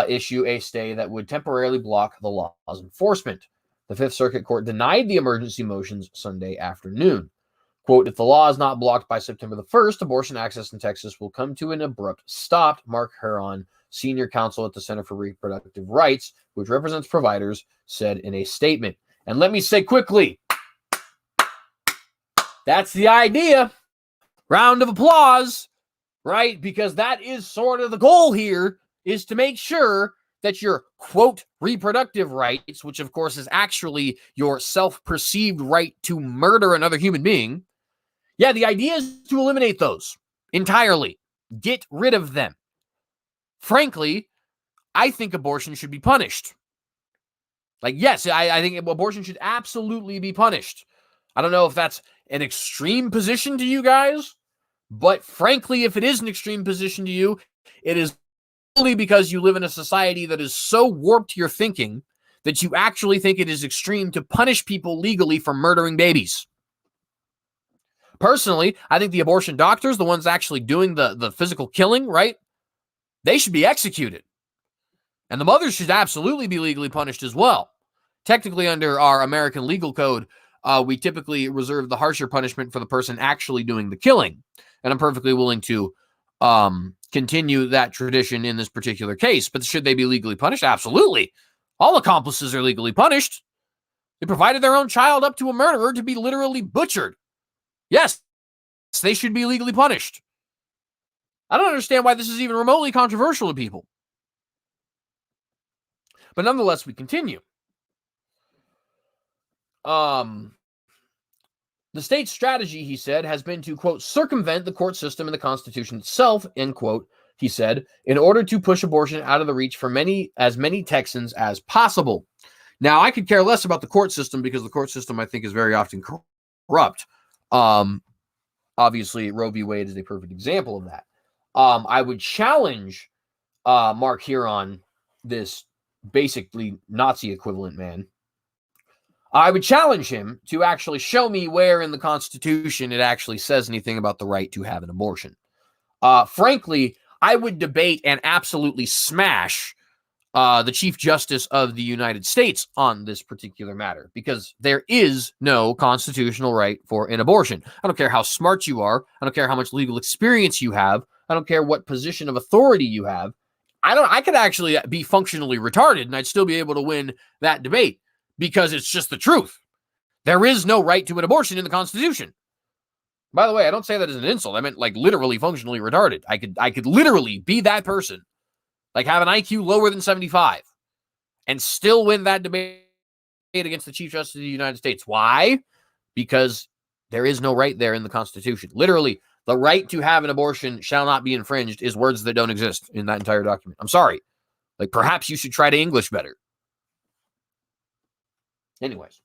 issue a stay that would temporarily block the law's enforcement. The Fifth Circuit Court denied the emergency motions Sunday afternoon. Quote, if the law is not blocked by September the 1st, abortion access in Texas will come to an abrupt stop, Mark Heron, senior counsel at the Center for Reproductive Rights, which represents providers, said in a statement. And let me say quickly, that's the idea. Round of applause, right? Because that is sort of the goal here, is to make sure that your, quote, reproductive rights, which of course is actually your self-perceived right to murder another human being. Yeah, the idea is to eliminate those entirely. Get rid of them. Frankly, I think abortion should be punished. Like, yes, I think abortion should absolutely be punished. I don't know if that's an extreme position to you guys, but frankly, if it is an extreme position to you, it is only because you live in a society that is so warped your thinking that you actually think it is extreme to punish people legally for murdering babies. Personally, I think the abortion doctors, the ones actually doing the physical killing, right? They should be executed. And the mothers should absolutely be legally punished as well. Technically, under our American legal code, we typically reserve the harsher punishment for the person actually doing the killing. And I'm perfectly willing to continue that tradition in this particular case. But should they be legally punished? Absolutely. All accomplices are legally punished. They provided their own child up to a murderer to be literally butchered. Yes, they should be legally punished. I don't understand why this is even remotely controversial to people. But nonetheless, we continue. The state's strategy, he said, has been to, quote, circumvent the court system and the Constitution itself, end quote, he said, in order to push abortion out of the reach for as many Texans as possible. Now, I could care less about the court system because the court system, I think, is very often corrupt. Obviously, Roe v. Wade is a perfect example of that. I would challenge Mark Heron, this basically Nazi equivalent man. I would challenge him to actually show me where in the Constitution it actually says anything about the right to have an abortion. Frankly, I would debate and absolutely smash the Chief Justice of the United States on this particular matter, because there is no constitutional right for an abortion. I don't care how smart you are. I don't care how much legal experience you have. I don't care what position of authority you have. I could actually be functionally retarded and I'd still be able to win that debate, because it's just the truth. There is no right to an abortion in the Constitution. By the way, I don't say that as an insult. I meant like literally functionally retarded. I could literally be that person, like have an IQ lower than 75 and still win that debate against the Chief Justice of the United States. Why? Because there is no right there in the Constitution. Literally, the right to have an abortion shall not be infringed is words that don't exist in that entire document. I'm sorry. Like, perhaps you should try to English better. Anyways.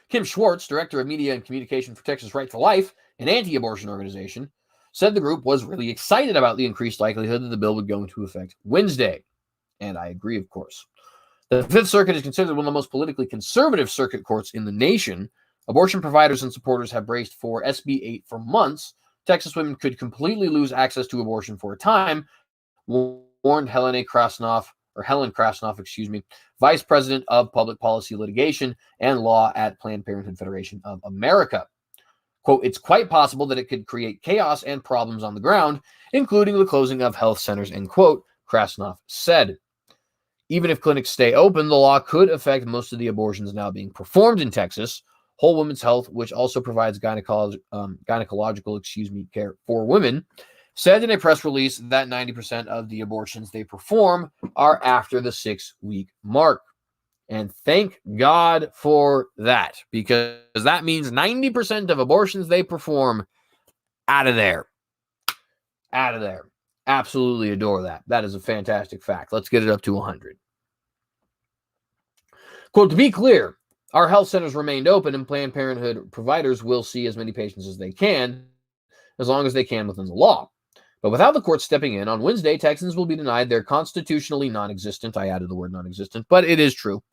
Kim Schwartz, Director of Media and Communication for Texas Right to Life, an anti-abortion organization, said the group was really excited about the increased likelihood that the bill would go into effect Wednesday. And I agree, of course. The Fifth Circuit is considered one of the most politically conservative circuit courts in the nation. Abortion providers and supporters have braced for SB 8 for months. Texas women could completely lose access to abortion for a time, warned Helen Krasnoff, Vice President of Public Policy Litigation and Law at Planned Parenthood Federation of America. Quote, it's quite possible that it could create chaos and problems on the ground, including the closing of health centers, end quote, Krasnoff said. Even if clinics stay open, the law could affect most of the abortions now being performed in Texas. Whole Women's Health, which also provides gynecological care for women, said in a press release that 90% of the abortions they perform are after the 6-week mark. And thank God for that, because that means 90% of abortions they perform out of there. Out of there. Absolutely adore that. That is a fantastic fact. Let's get it up to 100. Quote, to be clear, our health centers remained open and Planned Parenthood providers will see as many patients as they can, as long as they can within the law. But without the court stepping in, on Wednesday, Texans will be denied their constitutionally non-existent, I added the word non-existent, but it is true,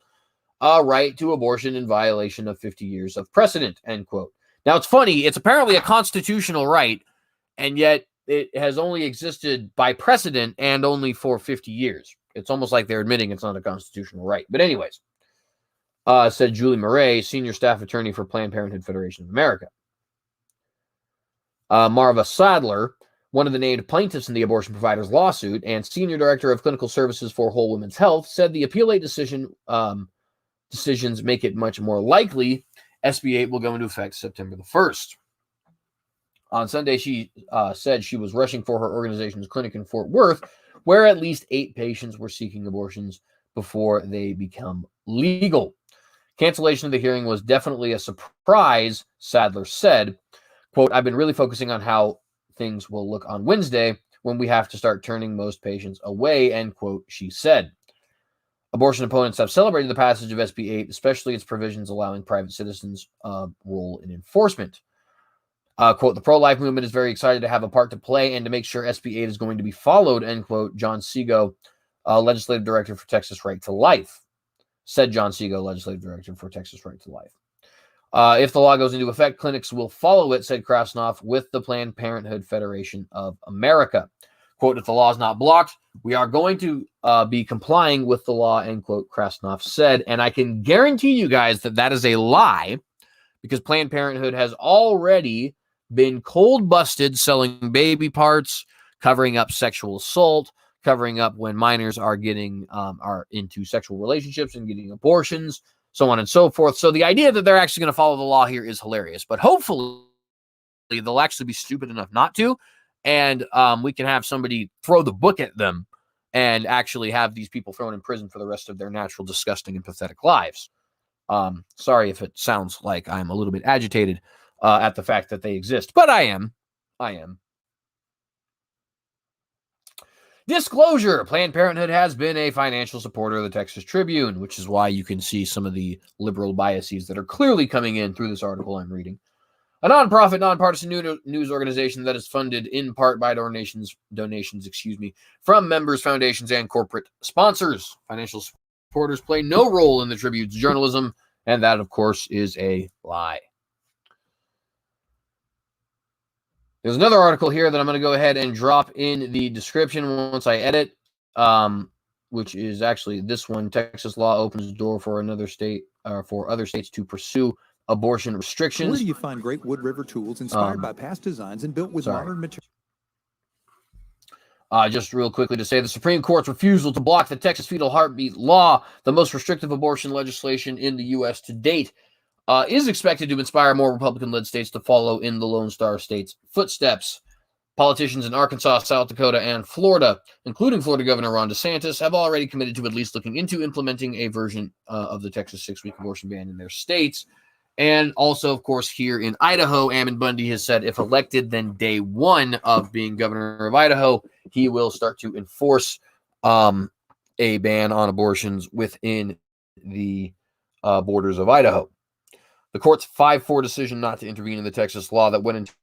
right to abortion in violation of 50 years of precedent, end quote. Now, it's funny. It's apparently a constitutional right, and yet it has only existed by precedent and only for 50 years. It's almost like they're admitting it's not a constitutional right. But anyways, said Julie Murray, senior staff attorney for Planned Parenthood Federation of America. Marva Sadler, one of the named plaintiffs in the abortion providers lawsuit and senior director of clinical services for Whole Women's Health, said the appeal 8 decisions make it much more likely SB 8 will go into effect September the 1st. On Sunday, she said she was rushing for her organization's clinic in Fort Worth, where at least 8 patients were seeking abortions before they become legal. Cancellation of the hearing was definitely a surprise, Sadler said. Quote, I've been really focusing on how things will look on Wednesday when we have to start turning most patients away, end quote, she said. Abortion opponents have celebrated the passage of SB 8, especially its provisions allowing private citizens' role in enforcement. Quote, the pro-life movement is very excited to have a part to play and to make sure SB 8 is going to be followed, end quote, John Seago, legislative director for Texas Right to Life, said John Seago, legislative director for Texas Right to Life. If the law goes into effect, clinics will follow it, said Krasnoff with the Planned Parenthood Federation of America. Quote, if the law is not blocked, we are going to be complying with the law, end quote, Krasnoff said. And I can guarantee you guys that that is a lie, because Planned Parenthood has already been cold busted selling baby parts, covering up sexual assault, covering up when minors are getting are into sexual relationships and getting abortions, so on and so forth. So the idea that they're actually going to follow the law here is hilarious. But hopefully they'll actually be stupid enough not to, and we can have somebody throw the book at them and actually have these people thrown in prison for the rest of their natural, disgusting, and pathetic lives. Sorry if it sounds like I'm a little bit agitated at the fact that they exist, but I am. Disclosure. Planned Parenthood has been a financial supporter of the Texas Tribune, which is why you can see some of the liberal biases that are clearly coming in through this article I'm reading. A nonprofit, nonpartisan news organization that is funded in part by donations, from members, foundations, and corporate sponsors. Financial supporters play no role in the Tribune's journalism, and that, of course, is a lie. There's another article here that I'm going to go ahead and drop in the description once I edit, which is actually this one. Texas law opens the door for another state, for other states to pursue abortion restrictions. Where do you find great Wood River tools inspired by past designs and built with modern materials? Just real quickly to say, the Supreme Court's refusal to block the Texas fetal heartbeat law, the most restrictive abortion legislation in the U.S. to date, is expected to inspire more Republican-led states to follow in the Lone Star State's footsteps. Politicians in Arkansas, South Dakota, and Florida, including Florida Governor Ron DeSantis, have already committed to at least looking into implementing a version of the Texas 6-week abortion ban in their states. And also, of course, here in Idaho, Ammon Bundy has said if elected, then day one of being governor of Idaho, he will start to enforce a ban on abortions within the borders of Idaho. The court's 5-4 decision not to intervene in the Texas law that went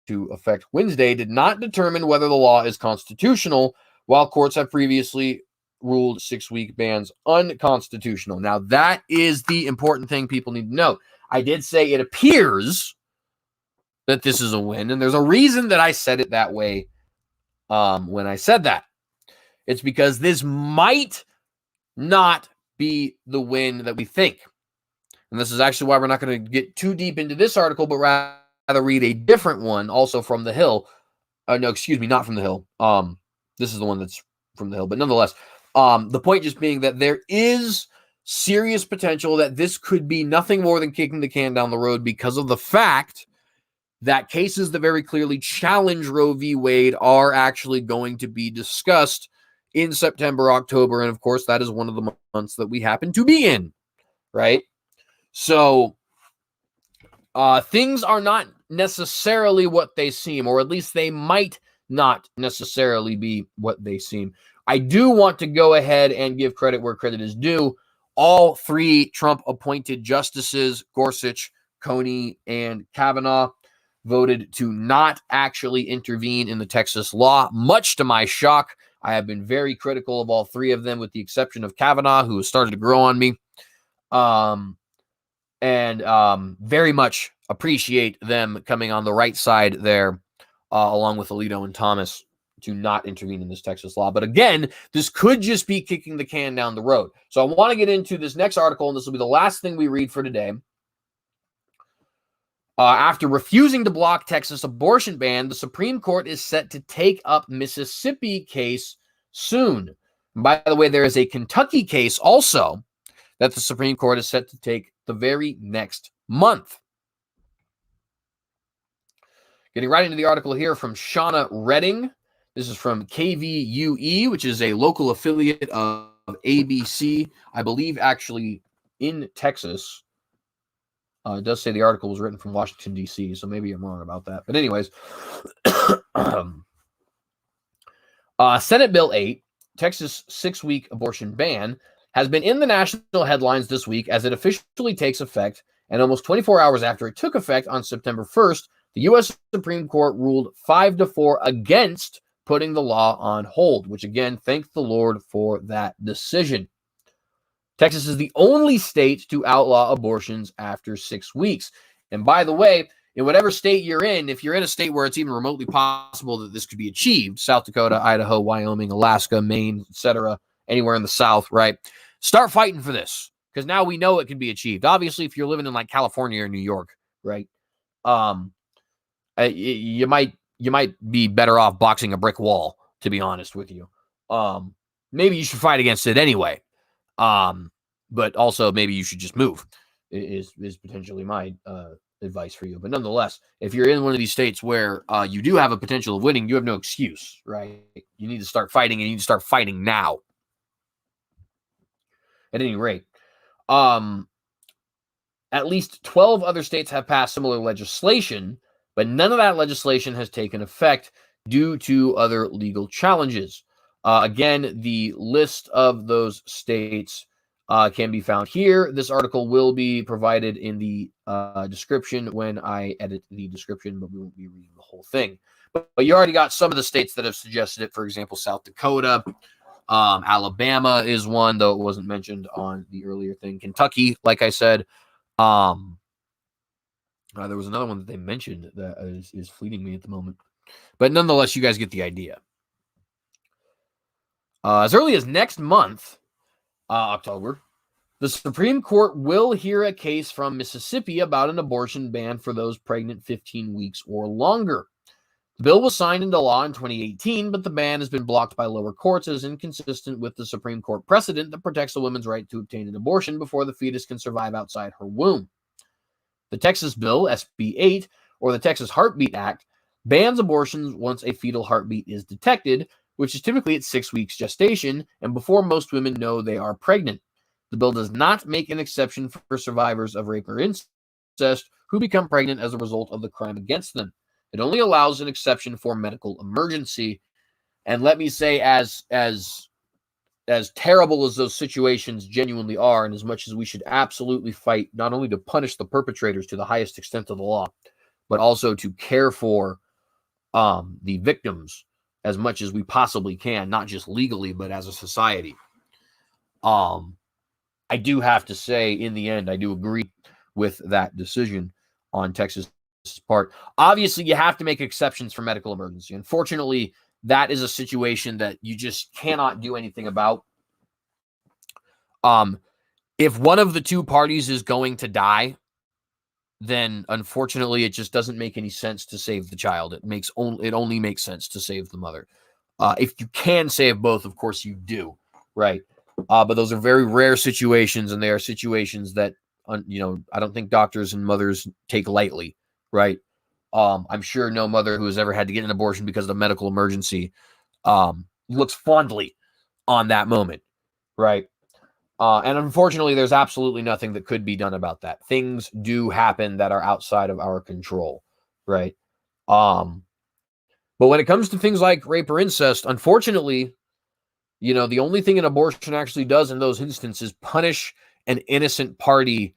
into effect Wednesday did not determine whether the law is constitutional, while courts have previously ruled 6-week bans unconstitutional. Now, that is the important thing people need to know. I did say it appears that this is a win, and there's a reason that I said it that way when I said that. It's because this might not be the win that we think. And this is actually why we're not going to get too deep into this article, but rather read a different one, also from the Hill. Not from the Hill. This is the one that's from the Hill, but nonetheless, the point just being that there is serious potential that this could be nothing more than kicking the can down the road because of the fact that cases that very clearly challenge Roe v. Wade are actually going to be discussed in September, October, and of course, that is one of the months that we happen to be in, right? So things are not necessarily what they seem, or at least they might not necessarily be what they seem. I do want to go ahead and give credit where credit is due. All three Trump-appointed justices, Gorsuch, Coney, and Kavanaugh, voted to not actually intervene in the Texas law, much to my shock. I have been very critical of all three of them, with the exception of Kavanaugh, who has started to grow on me. And very much appreciate them coming on the right side there, along with Alito and Thomas, to not intervene in this Texas law. But again, this could just be kicking the can down the road. So I want to get into this next article, and this will be the last thing we read for today. After refusing to block Texas abortion ban, the Supreme Court is set to take up Mississippi case soon. And by the way, there is a Kentucky case also that the Supreme Court is set to take the very next month. Getting right into the article here from Shauna Redding. This is from KVUE, which is a local affiliate of ABC, I believe actually in Texas. It does say the article was written from Washington, D.C., so maybe I'm wrong about that. But anyways, Senate Bill 8, Texas 6-week abortion ban, has been in the national headlines this week as it officially takes effect, and almost 24 hours after it took effect on September 1st, the U.S. Supreme Court ruled 5-4 against putting the law on hold, which again, thank the Lord for that decision. Texas is the only state to outlaw abortions after 6 weeks. And by the way, in whatever state you're in, if you're in a state where it's even remotely possible that this could be achieved, South Dakota, Idaho, Wyoming, Alaska, Maine, etc., anywhere in the South, right? Start fighting for this, because now we know it can be achieved. Obviously, if you're living in like California or New York, right? You might be better off boxing a brick wall, to be honest with you. Maybe you should fight against it anyway. But also maybe you should just move is potentially my advice for you. But nonetheless, if you're in one of these states where you do have a potential of winning, you have no excuse, right? You need to start fighting, and you need to start fighting now. At any rate, at least 12 other states have passed similar legislation, but none of that legislation has taken effect due to other legal challenges. Again, the list of those states can be found here. This article will be provided in the description when I edit the description, but we won't be reading the whole thing. But you already got some of the states that have suggested it. For example, South Dakota, Alabama is one, though it wasn't mentioned on the earlier thing. Kentucky, like I said. There was another one that they mentioned that is fleeting me at the moment. But nonetheless, you guys get the idea. As early as next month, October, the Supreme Court will hear a case from Mississippi about an abortion ban for those pregnant 15 weeks or longer. The bill was signed into law in 2018, but the ban has been blocked by lower courts as inconsistent with the Supreme Court precedent that protects a woman's right to obtain an abortion before the fetus can survive outside her womb. The Texas bill, SB 8, or the Texas Heartbeat Act, bans abortions once a fetal heartbeat is detected, which is typically at 6 weeks gestation and before most women know they are pregnant. The bill does not make an exception for survivors of rape or incest who become pregnant as a result of the crime against them. It only allows an exception for medical emergency. And let me say, as terrible as those situations genuinely are, and as much as we should absolutely fight not only to punish the perpetrators to the highest extent of the law, but also to care for the victims as much as we possibly can, not just legally, but as a society. I do have to say, in the end, I do agree with that decision on Texas' part. Obviously, you have to make exceptions for medical emergency. Unfortunately, that is a situation that you just cannot do anything about. If one of the two parties is going to die, then unfortunately it just doesn't make any sense to save the child. It only makes sense to save the mother. If you can save both, of course you do, right? But those are very rare situations, and they are situations that I don't think doctors and mothers take lightly, right? I'm sure no mother who has ever had to get an abortion because of a medical emergency looks fondly on that moment, right? And unfortunately, there's absolutely nothing that could be done about that. Things do happen that are outside of our control, right? But when it comes to things like rape or incest, unfortunately, the only thing an abortion actually does in those instances punish an innocent party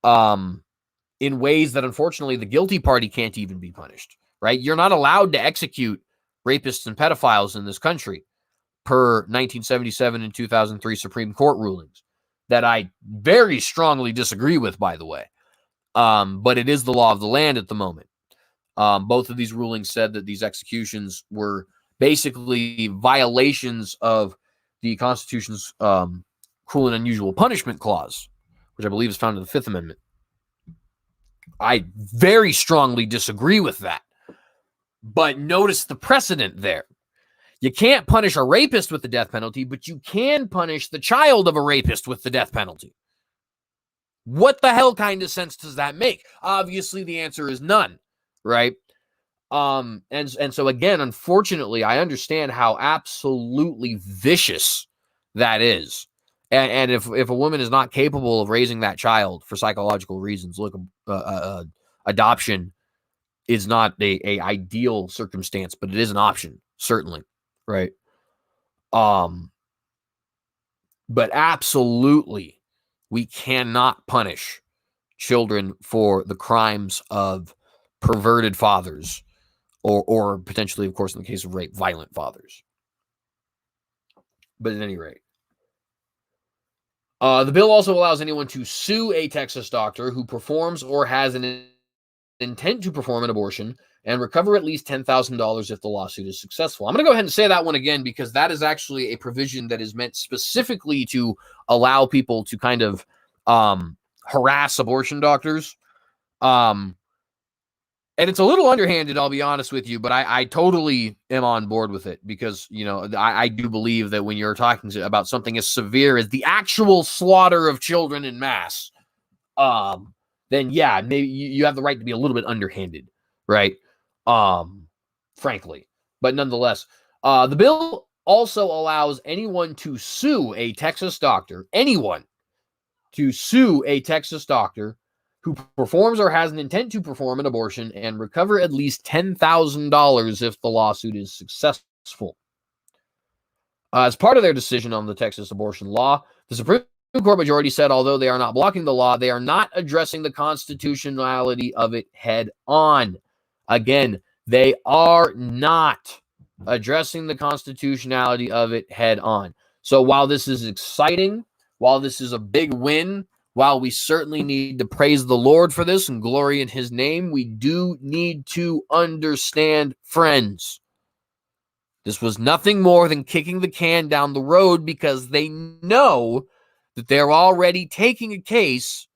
in ways that, unfortunately, the guilty party can't even be punished, right? You're not allowed to execute rapists and pedophiles in this country per 1977 and 2003 Supreme Court rulings that I very strongly disagree with, by the way. But it is the law of the land at the moment. Both of these rulings said that these executions were basically violations of the Constitution's cruel and unusual punishment clause, which I believe is found in the Fifth Amendment. I very strongly disagree with that. But notice the precedent there. You can't punish a rapist with the death penalty, but you can punish the child of a rapist with the death penalty. What the hell kind of sense does that make? Obviously, the answer is none, right? And so again, unfortunately, I understand how absolutely vicious that is. And if a woman is not capable of raising that child for psychological reasons, look, adoption is not a ideal circumstance, but it is an option, certainly, right? But absolutely, we cannot punish children for the crimes of perverted fathers or potentially, of course, in the case of rape, violent fathers. But at any rate, the bill also allows anyone to sue a Texas doctor who performs or has an intent to perform an abortion and recover at least $10,000 if the lawsuit is successful. I'm going to go ahead and say that one again because that is actually a provision that is meant specifically to allow people to kind of harass abortion doctors. And it's a little underhanded, I'll be honest with you, but I totally am on board with it because, I do believe that when you're talking about something as severe as the actual slaughter of children in mass, then yeah, maybe you have the right to be a little bit underhanded, right? Frankly. But nonetheless, the bill also allows anyone to sue a Texas doctor, who performs or has an intent to perform an abortion and recover at least $10,000 if the lawsuit is successful. As part of their decision on the Texas abortion law, the Supreme Court majority said although they are not blocking the law, they are not addressing the constitutionality of it head on. Again, they are not addressing the constitutionality of it head on. So while this is exciting, while this is a big win, while we certainly need to praise the Lord for this and glory in his name, we do need to understand, friends, this was nothing more than kicking the can down the road because they know that they're already taking a case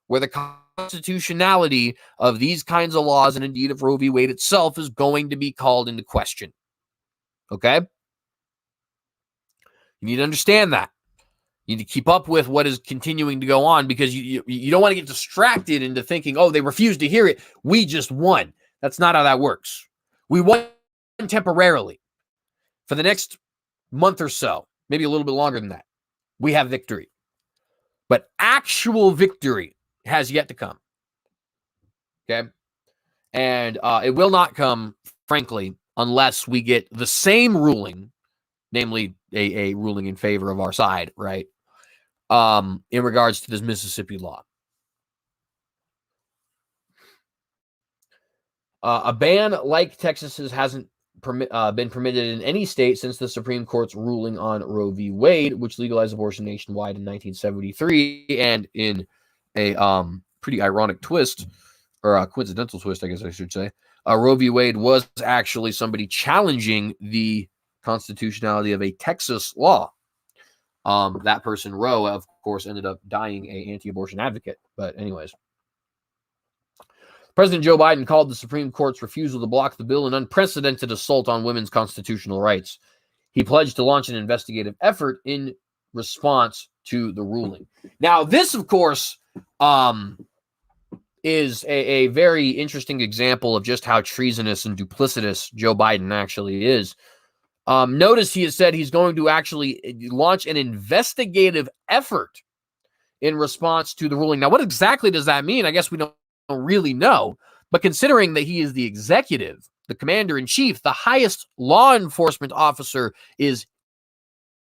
where the constitutionality of these kinds of laws and indeed of Roe v. Wade itself is going to be called into question. Okay? You need to understand that. You need to keep up with what is continuing to go on because you don't want to get distracted into thinking, oh, they refused to hear it. We just won. That's not how that works. We won temporarily. For the next month or so, maybe a little bit longer than that, we have victory. But actual victory has yet to come. Okay? And it will not come, frankly, unless we get the same ruling, namely a ruling in favor of our side, right? In regards to this Mississippi law. A ban like Texas's hasn't been permitted in any state since the Supreme Court's ruling on Roe v. Wade, which legalized abortion nationwide in 1973. And in a pretty ironic twist, or a coincidental twist, I guess I should say, Roe v. Wade was actually somebody challenging the constitutionality of a Texas law. That person, Roe, of course, ended up dying an anti-abortion advocate. But anyways. President Joe Biden called the Supreme Court's refusal to block the bill an unprecedented assault on women's constitutional rights. He pledged to launch an investigative effort in response to the ruling. Now, this, of course, is a very interesting example of just how treasonous and duplicitous Joe Biden actually is. Notice he has said he's going to actually launch an investigative effort in response to the ruling. Now, what exactly does that mean? I guess we don't really know. But considering that he is the executive, the commander-in-chief, the highest law enforcement officer is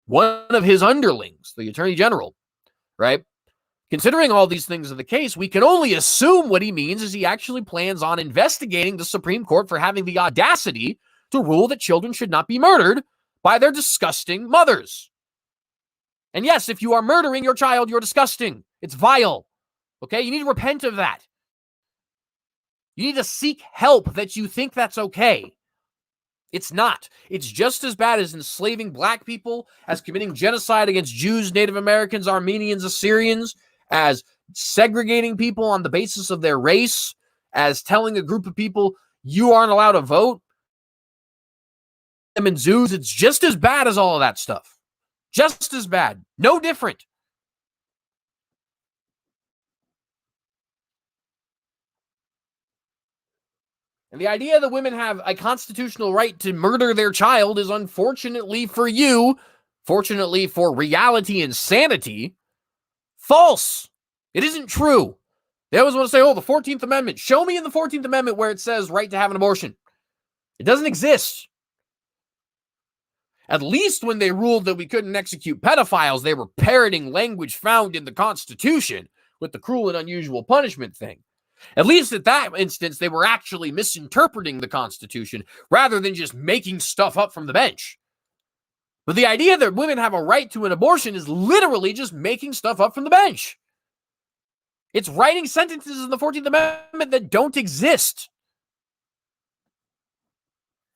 one of his underlings, the attorney general, right? Considering all these things are the case, we can only assume what he means is he actually plans on investigating the Supreme Court for having the audacity to rule that children should not be murdered by their disgusting mothers. And yes, if you are murdering your child, you're disgusting. It's vile. Okay? You need to repent of that. You need to seek help that you think that's okay. It's not. It's just as bad as enslaving black people, as committing genocide against Jews, Native Americans, Armenians, Assyrians, as segregating people on the basis of their race, as telling a group of people you aren't allowed to vote. Them in zoos, it's just as bad as all of that stuff. Just as bad. No different. And the idea that women have a constitutional right to murder their child is, unfortunately for you, fortunately for reality and sanity, false. It isn't true. They always want to say, oh, the 14th Amendment. Show me in the 14th Amendment where it says right to have an abortion. It doesn't exist. At least when they ruled that we couldn't execute pedophiles, they were parroting language found in the Constitution with the cruel and unusual punishment thing. At least at that instance, they were actually misinterpreting the Constitution rather than just making stuff up from the bench. But the idea that women have a right to an abortion is literally just making stuff up from the bench. It's writing sentences in the 14th Amendment that don't exist.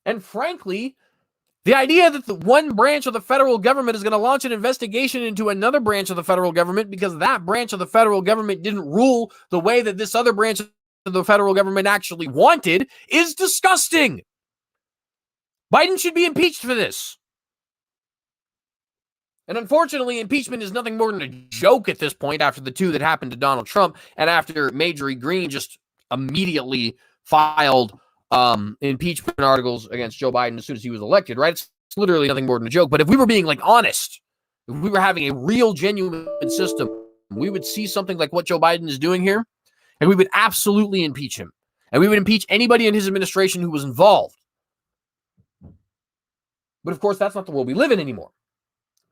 And frankly, the idea that the one branch of the federal government is going to launch an investigation into another branch of the federal government because that branch of the federal government didn't rule the way that this other branch of the federal government actually wanted is disgusting. Biden should be impeached for this. And unfortunately, impeachment is nothing more than a joke at this point after the two that happened to Donald Trump and after Marjorie Greene just immediately filed impeachment articles against Joe Biden as soon as he was elected, right? It's literally nothing more than a joke. But if we were being honest, if we were having a real, genuine system, we would see something like what Joe Biden is doing here, and we would absolutely impeach him. And we would impeach anybody in his administration who was involved. But of course, that's not the world we live in anymore,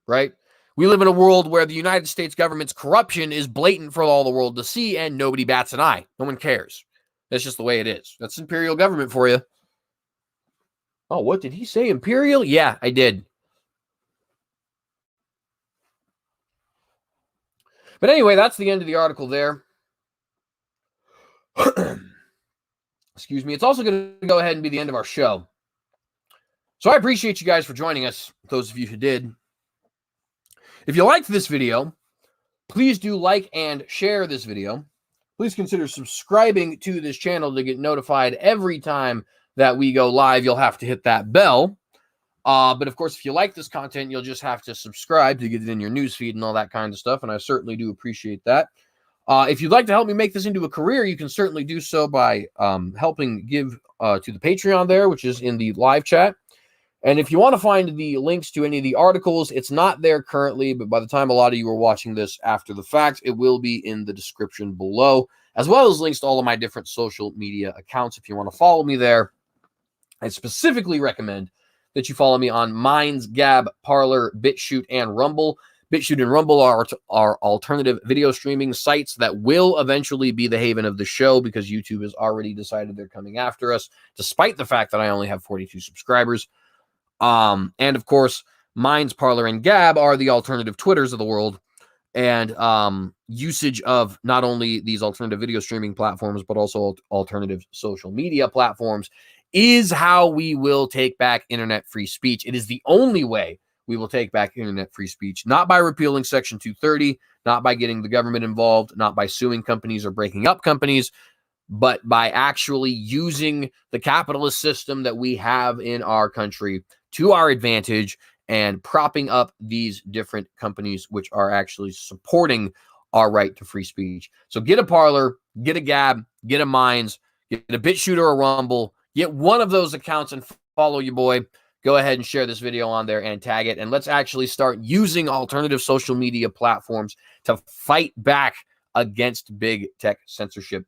right? We live in a world where the United States government's corruption is blatant for all the world to see, and nobody bats an eye. No one cares. That's just the way it is. That's imperial government for you. Oh, what did he say? Imperial? Yeah, I did. But anyway, that's the end of the article there. Excuse me. It's also going to go ahead and be the end of our show. So I appreciate you guys for joining us, those of you who did. If you liked this video, please do like and share this video. Please consider subscribing to this channel to get notified every time that we go live. You'll have to hit that bell. But of course, if you like this content, you'll just have to subscribe to get it in your newsfeed and all that kind of stuff. And I certainly do appreciate that. If you'd like to help me make this into a career, you can certainly do so by helping give to the Patreon there, which is in the live chat. And if you want to find the links to any of the articles, it's not there currently, but by the time a lot of you are watching this after the fact, it will be in the description below, as well as links to all of my different social media accounts. If you want to follow me there, I specifically recommend that you follow me on Minds, Gab, Parler, BitChute, and Rumble. BitChute and Rumble are alternative video streaming sites that will eventually be the haven of the show because YouTube has already decided they're coming after us, despite the fact that I only have 42 subscribers. And of course, Minds, Parler, and Gab are the alternative Twitters of the world, and usage of not only these alternative video streaming platforms, but also alternative social media platforms is how we will take back internet free speech. It is the only way we will take back internet free speech, not by repealing Section 230, not by getting the government involved, not by suing companies or breaking up companies, but by actually using the capitalist system that we have in our country to our advantage and propping up these different companies which are actually supporting our right to free speech. So get a Parler, get a Gab, get a Minds, get a BitShoot or a Rumble, get one of those accounts and follow your boy. Go ahead and share this video on there and tag it. And let's actually start using alternative social media platforms to fight back against big tech censorship.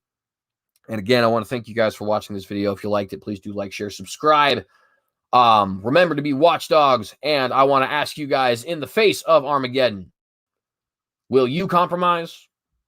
And again, I want to thank you guys for watching this video. If you liked it, please do like, share, subscribe. Remember to be watchdogs. And I want to ask you guys, in the face of Armageddon, will you compromise